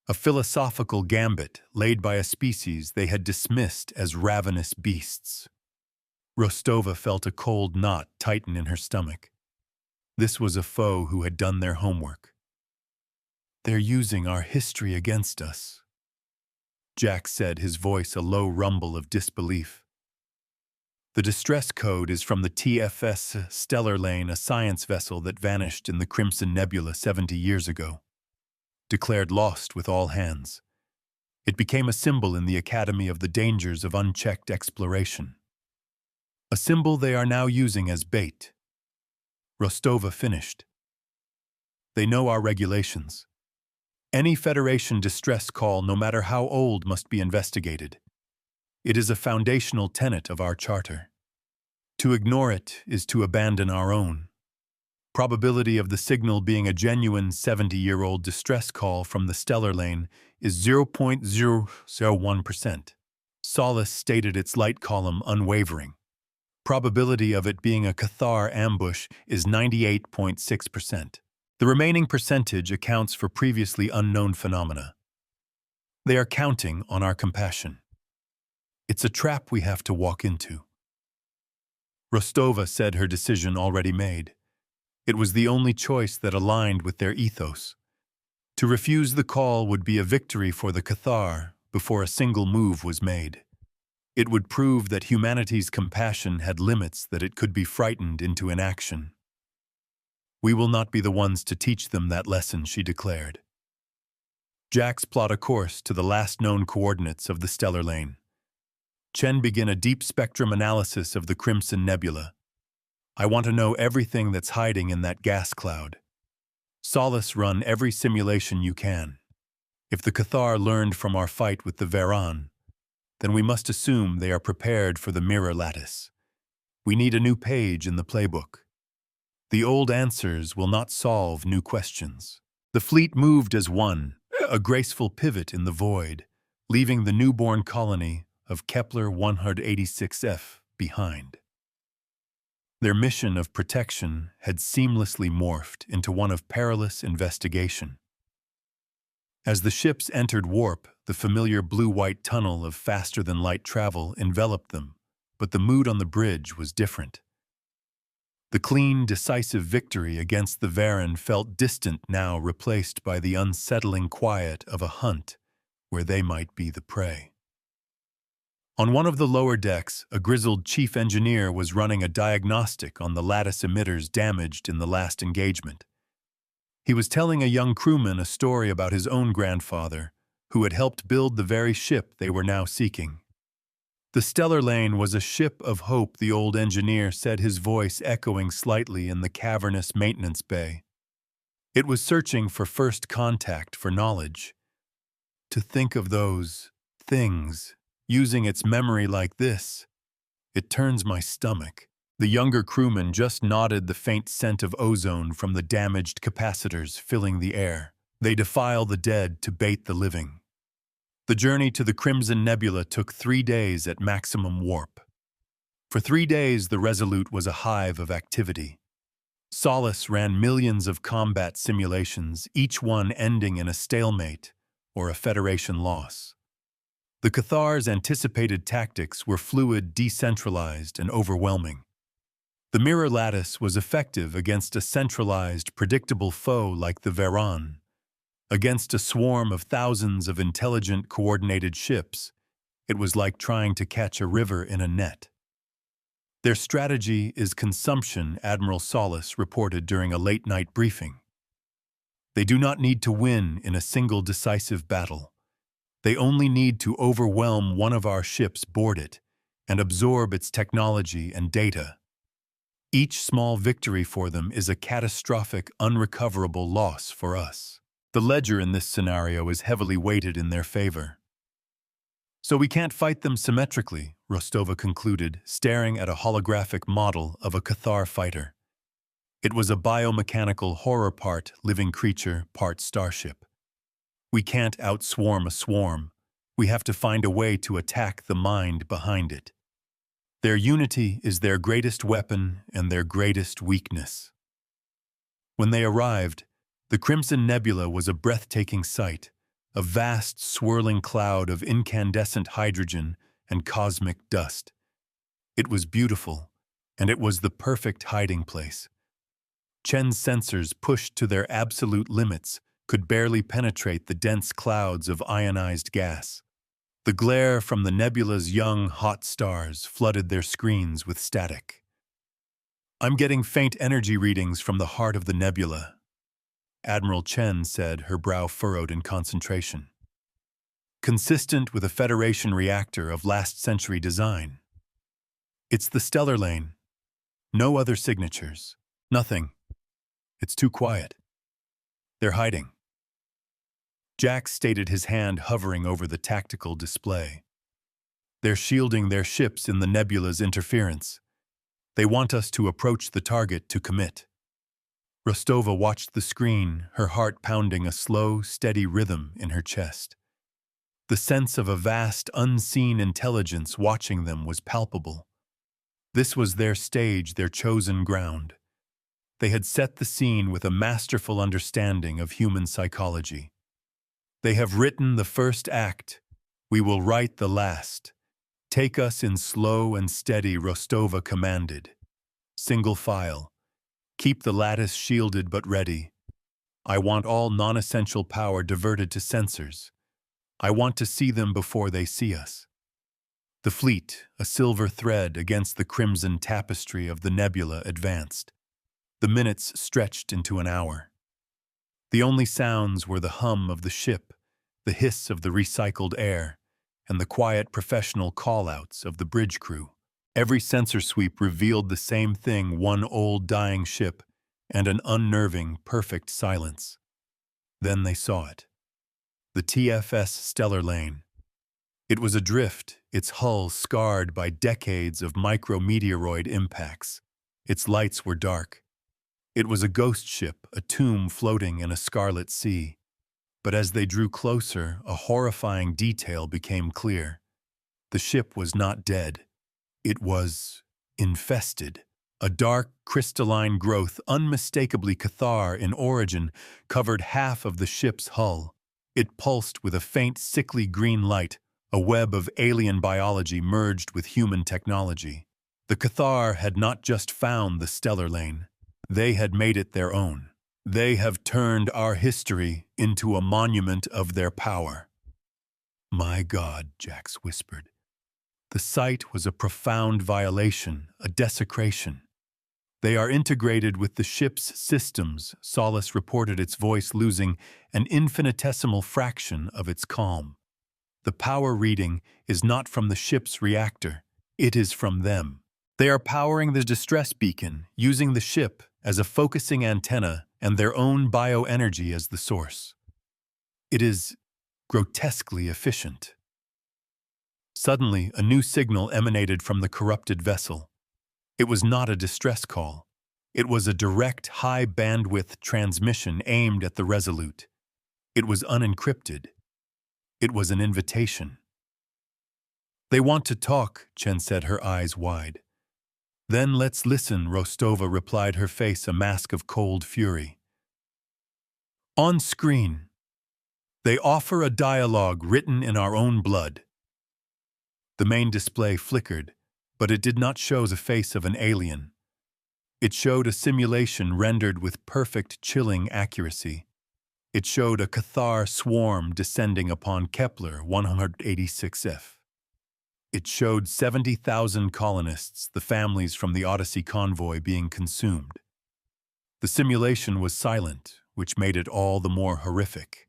a philosophical gambit laid by a species they had dismissed as ravenous beasts. Rostova felt a cold knot tighten in her stomach. This was a foe who had done their homework. They're using our history against us, Jack said, his voice a low rumble of disbelief. The distress code is from the TFS Stellar Lane, a science vessel that vanished in the Crimson Nebula 70 years ago. Declared lost with all hands. It became a symbol in the Academy of the dangers of unchecked exploration. A symbol they are now using as bait. Rostova finished. They know our regulations. Any Federation distress call, no matter how old, must be investigated. It is a foundational tenet of our charter. To ignore it is to abandon our own. Probability of the signal being a genuine 70-year-old distress call from the stellar lane is 0.001%. Solace stated its light column unwavering. Probability of it being a Cathar ambush is 98.6%. The remaining percentage accounts for previously unknown phenomena. They are counting on our compassion. It's a trap we have to walk into. Rostova said her decision already made. It was the only choice that aligned with their ethos. To refuse the call would be a victory for the Cathar before a single move was made. It would prove that humanity's compassion had limits that it could be frightened into inaction. We will not be the ones to teach them that lesson, she declared. Jax plot a course to the last known coordinates of the stellar lane. Chen begin a deep spectrum analysis of the Crimson Nebula. I want to know everything that's hiding in that gas cloud. Solace run every simulation you can. If the Cathar learned from our fight with the Varan, then we must assume they are prepared for the mirror lattice. We need a new page in the playbook. The old answers will not solve new questions. The fleet moved as one, a graceful pivot in the void, leaving the newborn colony of Kepler 186f behind. Their mission of protection had seamlessly morphed into one of perilous investigation. As the ships entered warp, the familiar blue-white tunnel of faster-than-light travel enveloped them, but the mood on the bridge was different. The clean, decisive victory against the Varan felt distant now, replaced by the unsettling quiet of a hunt where they might be the prey. On one of the lower decks, a grizzled chief engineer was running a diagnostic on the lattice emitters damaged in the last engagement. He was telling a young crewman a story about his own grandfather, who had helped build the very ship they were now seeking. The stellar lane was a ship of hope, the old engineer said, his voice echoing slightly in the cavernous maintenance bay. It was searching for first contact, for knowledge. To think of those things using its memory like this, it turns my stomach. The younger crewman just nodded, the faint scent of ozone from the damaged capacitors filling the air. They defile the dead to bait the living. The journey to the Crimson Nebula took 3 days at maximum warp. For 3 days, the Resolute was a hive of activity. Solace ran millions of combat simulations, each one ending in a stalemate or a Federation loss. The Cathar's anticipated tactics were fluid, decentralized, and overwhelming. The mirror lattice was effective against a centralized, predictable foe like the Varan. Against a swarm of thousands of intelligent, coordinated ships, it was like trying to catch a river in a net. Their strategy is consumption, Admiral Solace reported during a late-night briefing. They do not need to win in a single decisive battle. They only need to overwhelm one of our ships, board it, and absorb its technology and data. Each small victory for them is a catastrophic, unrecoverable loss for us. The ledger in this scenario is heavily weighted in their favor. So we can't fight them symmetrically, Rostova concluded, staring at a holographic model of a Cathar fighter. It was a biomechanical horror, part living creature, part starship. We can't outswarm a swarm. We have to find a way to attack the mind behind it. Their unity is their greatest weapon and their greatest weakness. When they arrived, the Crimson Nebula was a breathtaking sight, a vast swirling cloud of incandescent hydrogen and cosmic dust. It was beautiful, and it was the perfect hiding place. Chen's sensors, pushed to their absolute limits, could barely penetrate the dense clouds of ionized gas. The glare from the nebula's young, hot stars flooded their screens with static. I'm getting faint energy readings from the heart of the nebula, Admiral Chen said, her brow furrowed in concentration. Consistent with a Federation reactor of last-century design. It's the stellar lane. No other signatures. Nothing. It's too quiet. They're hiding. Jack stated, his hand hovering over the tactical display. They're shielding their ships in the nebula's interference. They want us to approach the target to commit. Rostova watched the screen, her heart pounding a slow, steady rhythm in her chest. The sense of a vast, unseen intelligence watching them was palpable. This was their stage, their chosen ground. They had set the scene with a masterful understanding of human psychology. They have written the first act. We will write the last. Take us in slow and steady, Rostova commanded. Single file. Keep the lattice shielded but ready. I want all non-essential power diverted to sensors. I want to see them before they see us. The fleet, a silver thread against the crimson tapestry of the nebula, advanced. The minutes stretched into an hour. The only sounds were the hum of the ship, the hiss of the recycled air, and the quiet professional call-outs of the bridge crew. Every sensor sweep revealed the same thing: one old dying ship and an unnerving, perfect silence. Then they saw it. The TFS stellar lane. It was adrift, its hull scarred by decades of micrometeoroid impacts. Its lights were dark. It was a ghost ship, a tomb floating in a scarlet sea. But as they drew closer, a horrifying detail became clear. The ship was not dead. It was infested. A dark, crystalline growth, unmistakably Cathar in origin, covered half of the ship's hull. It pulsed with a faint, sickly green light, a web of alien biology merged with human technology. The Cathar had not just found the stellar lane. They had made it their own. They have turned our history into a monument of their power. My God, Jax whispered. The sight was a profound violation, a desecration. They are integrated with the ship's systems, Solace reported, its voice losing an infinitesimal fraction of its calm. The power reading is not from the ship's reactor, it is from them. They are powering the distress beacon, using the ship as a focusing antenna and their own bioenergy as the source. It is grotesquely efficient. Suddenly, a new signal emanated from the corrupted vessel. It was not a distress call. It was a direct, high-bandwidth transmission aimed at the Resolute. It was unencrypted. It was an invitation. They want to talk, Chen said, her eyes wide. Then let's listen, Rostova replied, her face a mask of cold fury. On screen, they offer a dialogue written in our own blood. The main display flickered, but it did not show the face of an alien. It showed a simulation rendered with perfect, chilling accuracy. It showed a Cathar swarm descending upon Kepler 186f. It showed 70,000 colonists, the families from the Odyssey convoy, being consumed. The simulation was silent, which made it all the more horrific.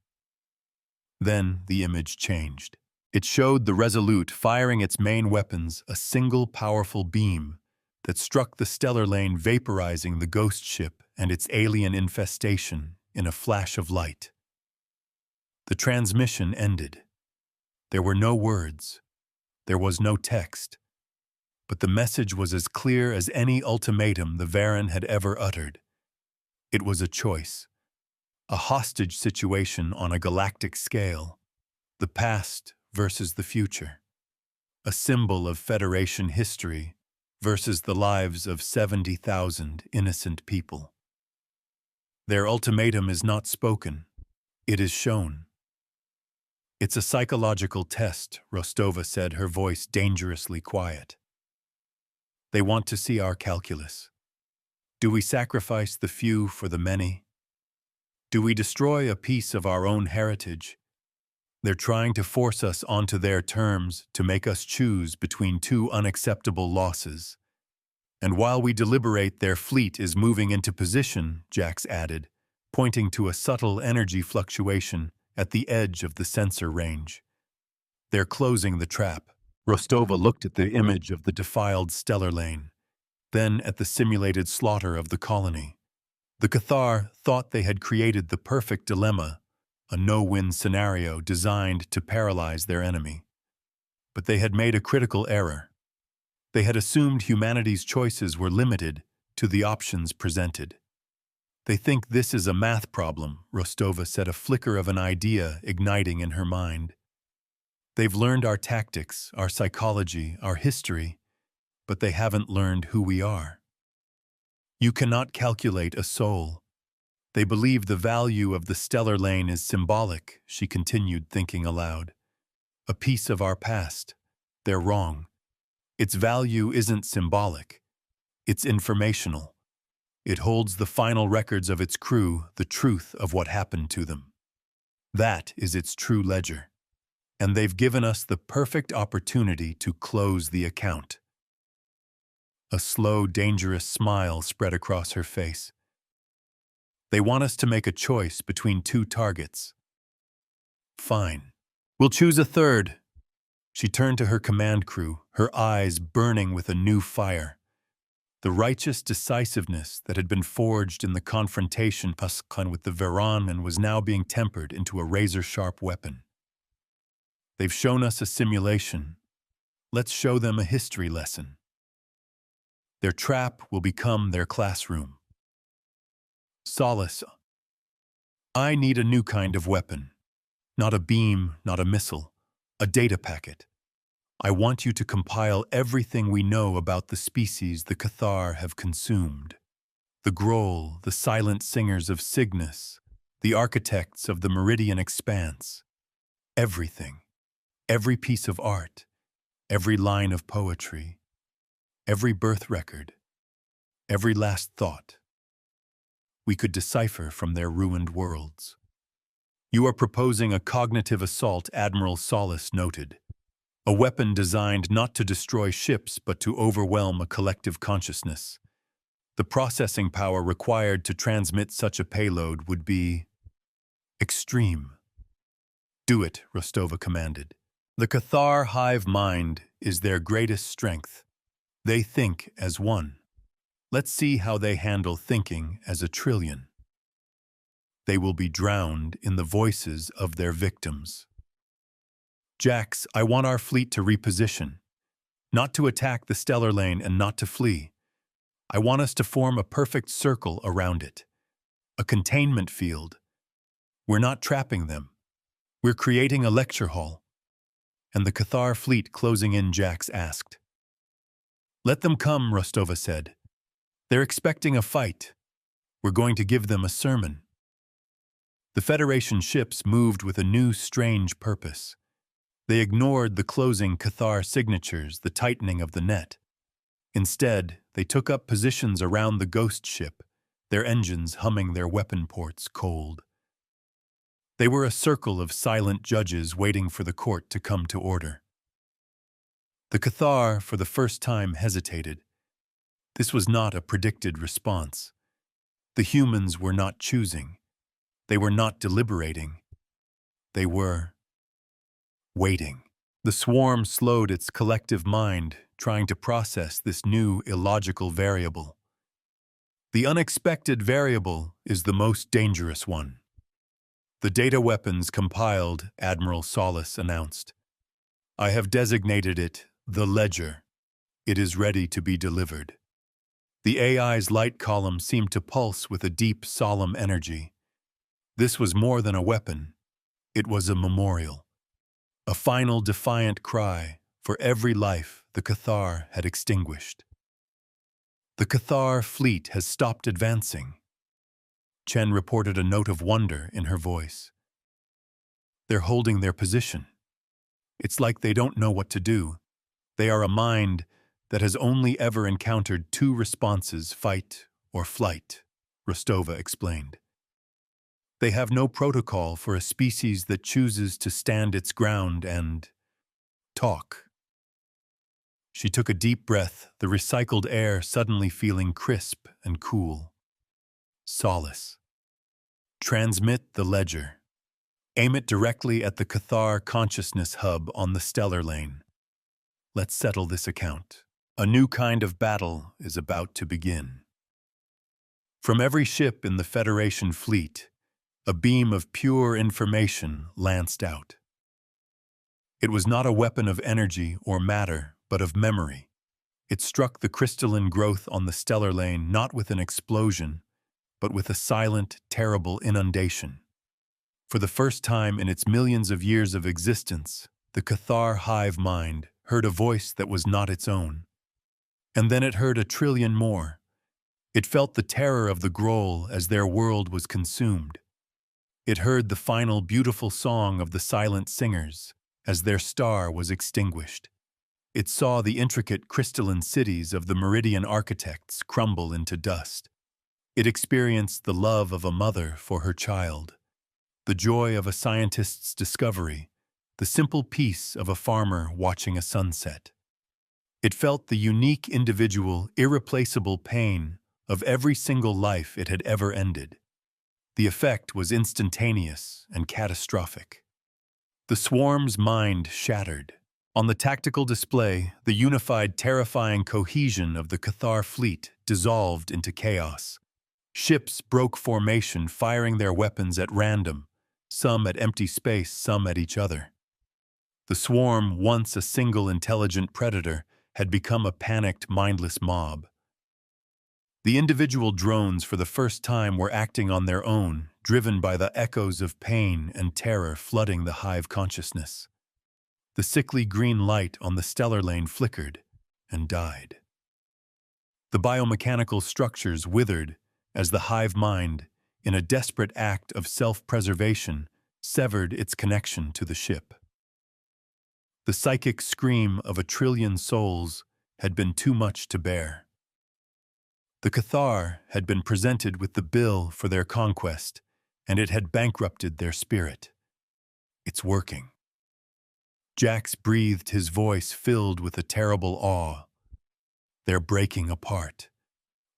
Then the image changed. It showed the Resolute firing its main weapons, a single powerful beam that struck the stellar lane, vaporizing the ghost ship and its alien infestation in a flash of light. The transmission ended. There were no words. There was no text. But the message was as clear as any ultimatum the Varan had ever uttered. It was a choice. A hostage situation on a galactic scale. The past versus the future. A symbol of Federation history versus the lives of 70,000 innocent people. Their ultimatum is not spoken. It is shown. It's a psychological test, Rostova said, her voice dangerously quiet. They want to see our calculus. Do we sacrifice the few for the many? Do we destroy a piece of our own heritage? They're trying to force us onto their terms, to make us choose between two unacceptable losses. And while we deliberate, their fleet is moving into position, Jax added, pointing to a subtle energy fluctuation at the edge of the sensor range. They're closing the trap. Rostova looked at the image of the defiled stellar lane, then at the simulated slaughter of the colony. The Cathar thought they had created the perfect dilemma, a no-win scenario designed to paralyze their enemy. But they had made a critical error. They had assumed humanity's choices were limited to the options presented. They think this is a math problem, Rostova said, a flicker of an idea igniting in her mind. They've learned our tactics, our psychology, our history, but they haven't learned who we are. You cannot calculate a soul. They believe the value of the stellar lane is symbolic, she continued, thinking aloud. A piece of our past. They're wrong. Its value isn't symbolic. It's informational. It holds the final records of its crew, the truth of what happened to them. That is its true ledger. And they've given us the perfect opportunity to close the account. A slow, dangerous smile spread across her face. They want us to make a choice between two targets. Fine. We'll choose a third. She turned to her command crew, her eyes burning with a new fire. The righteous decisiveness that had been forged in the confrontation with the Veran and was now being tempered into a razor-sharp weapon. They've shown us a simulation. Let's show them a history lesson. Their trap will become their classroom. Solace. I need a new kind of weapon. Not a beam, not a missile. A data packet. I want you to compile everything we know about the species the Cathar have consumed. The Groll, the silent singers of Cygnus, the architects of the Meridian Expanse. Everything. Every piece of art. Every line of poetry. Every birth record. Every last thought. We could decipher from their ruined worlds. You are proposing a cognitive assault, Admiral Solace noted. A weapon designed not to destroy ships but to overwhelm a collective consciousness. The processing power required to transmit such a payload would be extreme. Do it, Rostova commanded. The Cathar hive mind is their greatest strength. They think as one. Let's see how they handle thinking as a trillion. They will be drowned in the voices of their victims. Jax, I want our fleet to reposition. Not to attack the stellar lane and not to flee. I want us to form a perfect circle around it. A containment field. We're not trapping them. We're creating a lecture hall. And the Cathar fleet closing in, Jax asked. Let them come, Rostova said. They're expecting a fight. We're going to give them a sermon. The Federation ships moved with a new, strange purpose. They ignored the closing Cathar signatures, the tightening of the net. Instead, they took up positions around the ghost ship, their engines humming their weapon ports cold. They were a circle of silent judges waiting for the court to come to order. The Cathar, for the first time, hesitated. This was not a predicted response. The humans were not choosing. They were not deliberating. They were waiting. The swarm slowed its collective mind, trying to process this new illogical variable. The unexpected variable is the most dangerous one. The data weapons compiled, Admiral Solace announced. I have designated it the Ledger. It is ready to be delivered. The AI's light column seemed to pulse with a deep, solemn energy. This was more than a weapon. It was a memorial. A final defiant cry for every life the Cathar had extinguished. The Cathar fleet has stopped advancing. Chen reported a note of wonder in her voice. They're holding their position. It's like they don't know what to do. They are a mind that has only ever encountered two responses, fight or flight, Rostova explained. They have no protocol for a species that chooses to stand its ground and talk. She took a deep breath, the recycled air suddenly feeling crisp and cool. Solace. Transmit the ledger. Aim it directly at the Cathar consciousness hub on the stellar lane. Let's settle this account. A new kind of battle is about to begin. From every ship in the Federation fleet, a beam of pure information lanced out. It was not a weapon of energy or matter, but of memory. It struck the crystalline growth on the stellar lane not with an explosion, but with a silent, terrible inundation. For the first time in its millions of years of existence, the Cathar hive mind heard a voice that was not its own. And then it heard a trillion more. It felt the terror of the Groll as their world was consumed. It heard the final beautiful song of the silent singers as their star was extinguished. It saw the intricate crystalline cities of the Meridian architects crumble into dust. It experienced the love of a mother for her child, the joy of a scientist's discovery, the simple peace of a farmer watching a sunset. It felt the unique individual, irreplaceable pain of every single life it had ever ended. The effect was instantaneous and catastrophic. The swarm's mind shattered. On the tactical display, the unified, terrifying cohesion of the Cathar fleet dissolved into chaos. Ships broke formation, firing their weapons at random, some at empty space, some at each other. The swarm, once a single intelligent predator, had become a panicked, mindless mob. The individual drones for the first time were acting on their own, driven by the echoes of pain and terror flooding the hive consciousness. The sickly green light on the stellar lane flickered and died. The biomechanical structures withered as the hive mind, in a desperate act of self-preservation, severed its connection to the ship. The psychic scream of a trillion souls had been too much to bear. The Cathar had been presented with the bill for their conquest, and it had bankrupted their spirit. It's working. Jax breathed, his voice filled with a terrible awe. They're breaking apart.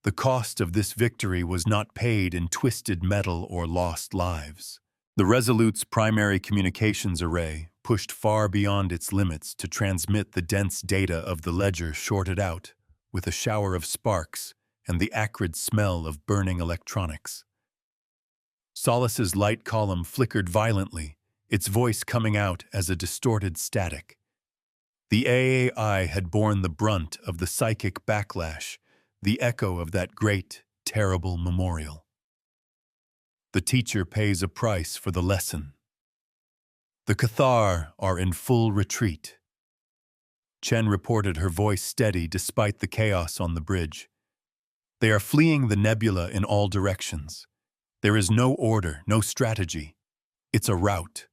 The cost of this victory was not paid in twisted metal or lost lives. The Resolute's primary communications array pushed far beyond its limits to transmit the dense data of the ledger shorted out, with a shower of sparks and the acrid smell of burning electronics. Solace's light column flickered violently, its voice coming out as a distorted static. The AAI had borne the brunt of the psychic backlash, the echo of that great, terrible memorial. The teacher pays a price for the lesson. The Cathar are in full retreat. Chen reported, her voice steady despite the chaos on the bridge. They are fleeing the nebula in all directions. There is no order, no strategy. It's a rout.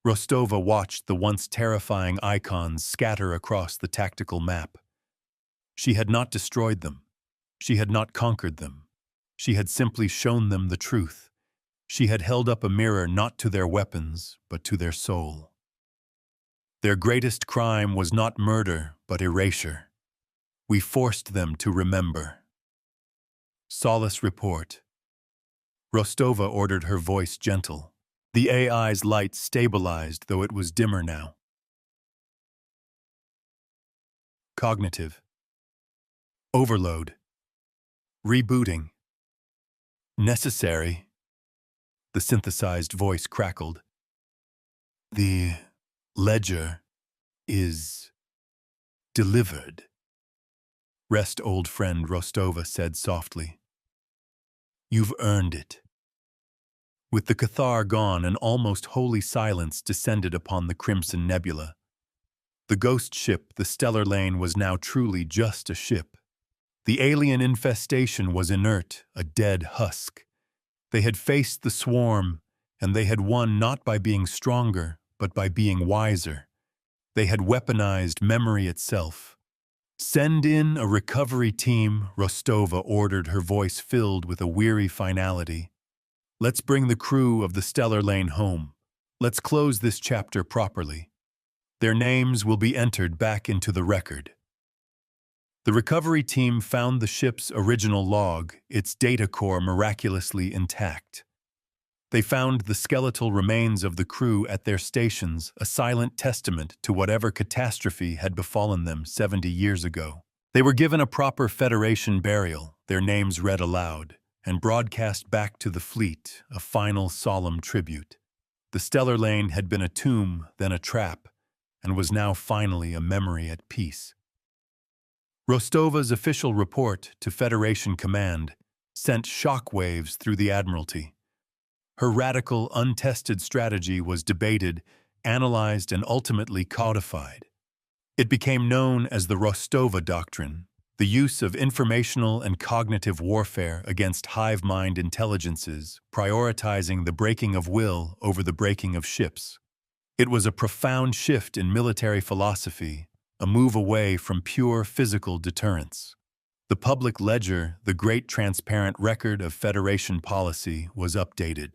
Rostova watched the once terrifying icons scatter across the tactical map. She had not destroyed them. She had not conquered them. She had simply shown them the truth. She had held up a mirror not to their weapons, but to their soul. Their greatest crime was not murder, but erasure. We forced them to remember. Solace report. Rostova ordered, her voice gentle. The AI's light stabilized, though it was dimmer now. Cognitive. Overload. Rebooting. Necessary. The synthesized voice crackled. The ledger is delivered. Rest, old friend, Rostova said softly. You've earned it. With the Cathar gone, an almost holy silence descended upon the Crimson Nebula. The ghost ship, the Stellar Lane, was now truly just a ship. The alien infestation was inert, a dead husk. They had faced the swarm, and they had won not by being stronger, but by being wiser. They had weaponized memory itself. Send in a recovery team, Rostova ordered, her voice filled with a weary finality. Let's bring the crew of the Stellar Lane home. Let's close this chapter properly. Their names will be entered back into the record. The recovery team found the ship's original log, its data core miraculously intact. They found the skeletal remains of the crew at their stations, a silent testament to whatever catastrophe had befallen them 70 years ago. They were given a proper Federation burial, their names read aloud, and broadcast back to the fleet, a final solemn tribute. The Stellar Lane had been a tomb, then a trap, and was now finally a memory at peace. Rostova's official report to Federation Command sent shockwaves through the Admiralty. Her radical, untested strategy was debated, analyzed, and ultimately codified. It became known as the Rostova Doctrine, the use of informational and cognitive warfare against hive mind intelligences, prioritizing the breaking of will over the breaking of ships. It was a profound shift in military philosophy, a move away from pure physical deterrence. The public ledger, the great transparent record of Federation policy, was updated.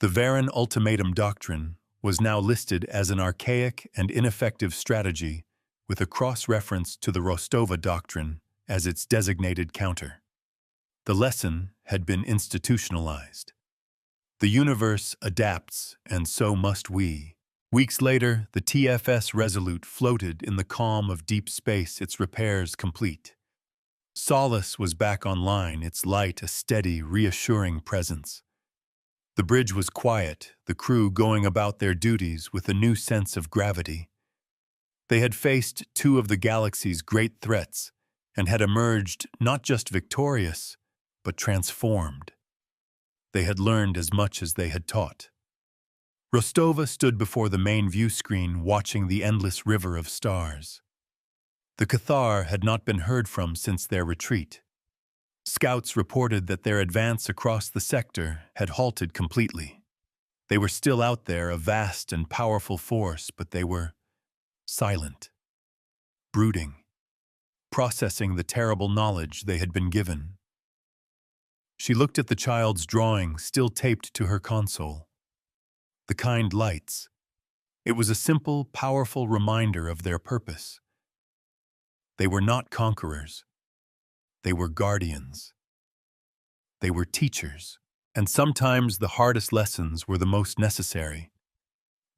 The Varan Ultimatum Doctrine was now listed as an archaic and ineffective strategy with a cross-reference to the Rostova Doctrine as its designated counter. The lesson had been institutionalized. The universe adapts, and so must we. Weeks later, the TFS Resolute floated in the calm of deep space, its repairs complete. Solace was back online, its light a steady, reassuring presence. The bridge was quiet, the crew going about their duties with a new sense of gravity. They had faced two of the galaxy's great threats and had emerged not just victorious, but transformed. They had learned as much as they had taught. Rostova stood before the main view screen watching the endless river of stars. The Cathar had not been heard from since their retreat. Scouts reported that their advance across the sector had halted completely. They were still out there, a vast and powerful force, but they were silent, brooding, processing the terrible knowledge they had been given. She looked at the child's drawing still taped to her console. The kind lights. It was a simple, powerful reminder of their purpose. They were not conquerors. They were guardians. They were teachers. And sometimes the hardest lessons were the most necessary.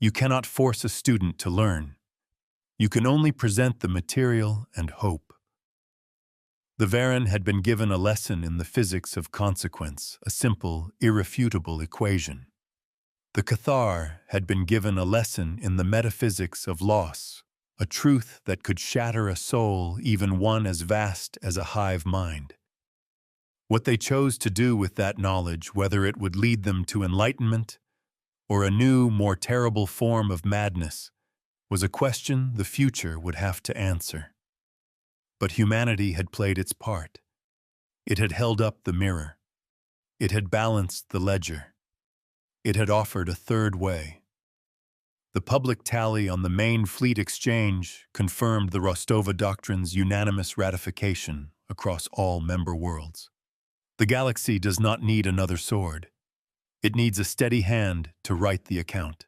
You cannot force a student to learn. You can only present the material and hope. The Varan had been given a lesson in the physics of consequence, a simple, irrefutable equation. The Cathar had been given a lesson in the metaphysics of loss, a truth that could shatter a soul, even one as vast as a hive mind. What they chose to do with that knowledge, whether it would lead them to enlightenment or a new, more terrible form of madness, was a question the future would have to answer. But humanity had played its part. It had held up the mirror. It had balanced the ledger. It had offered a third way. The public tally on the main fleet exchange confirmed the Rostova Doctrine's unanimous ratification across all member worlds. The galaxy does not need another sword. It needs a steady hand to right the account.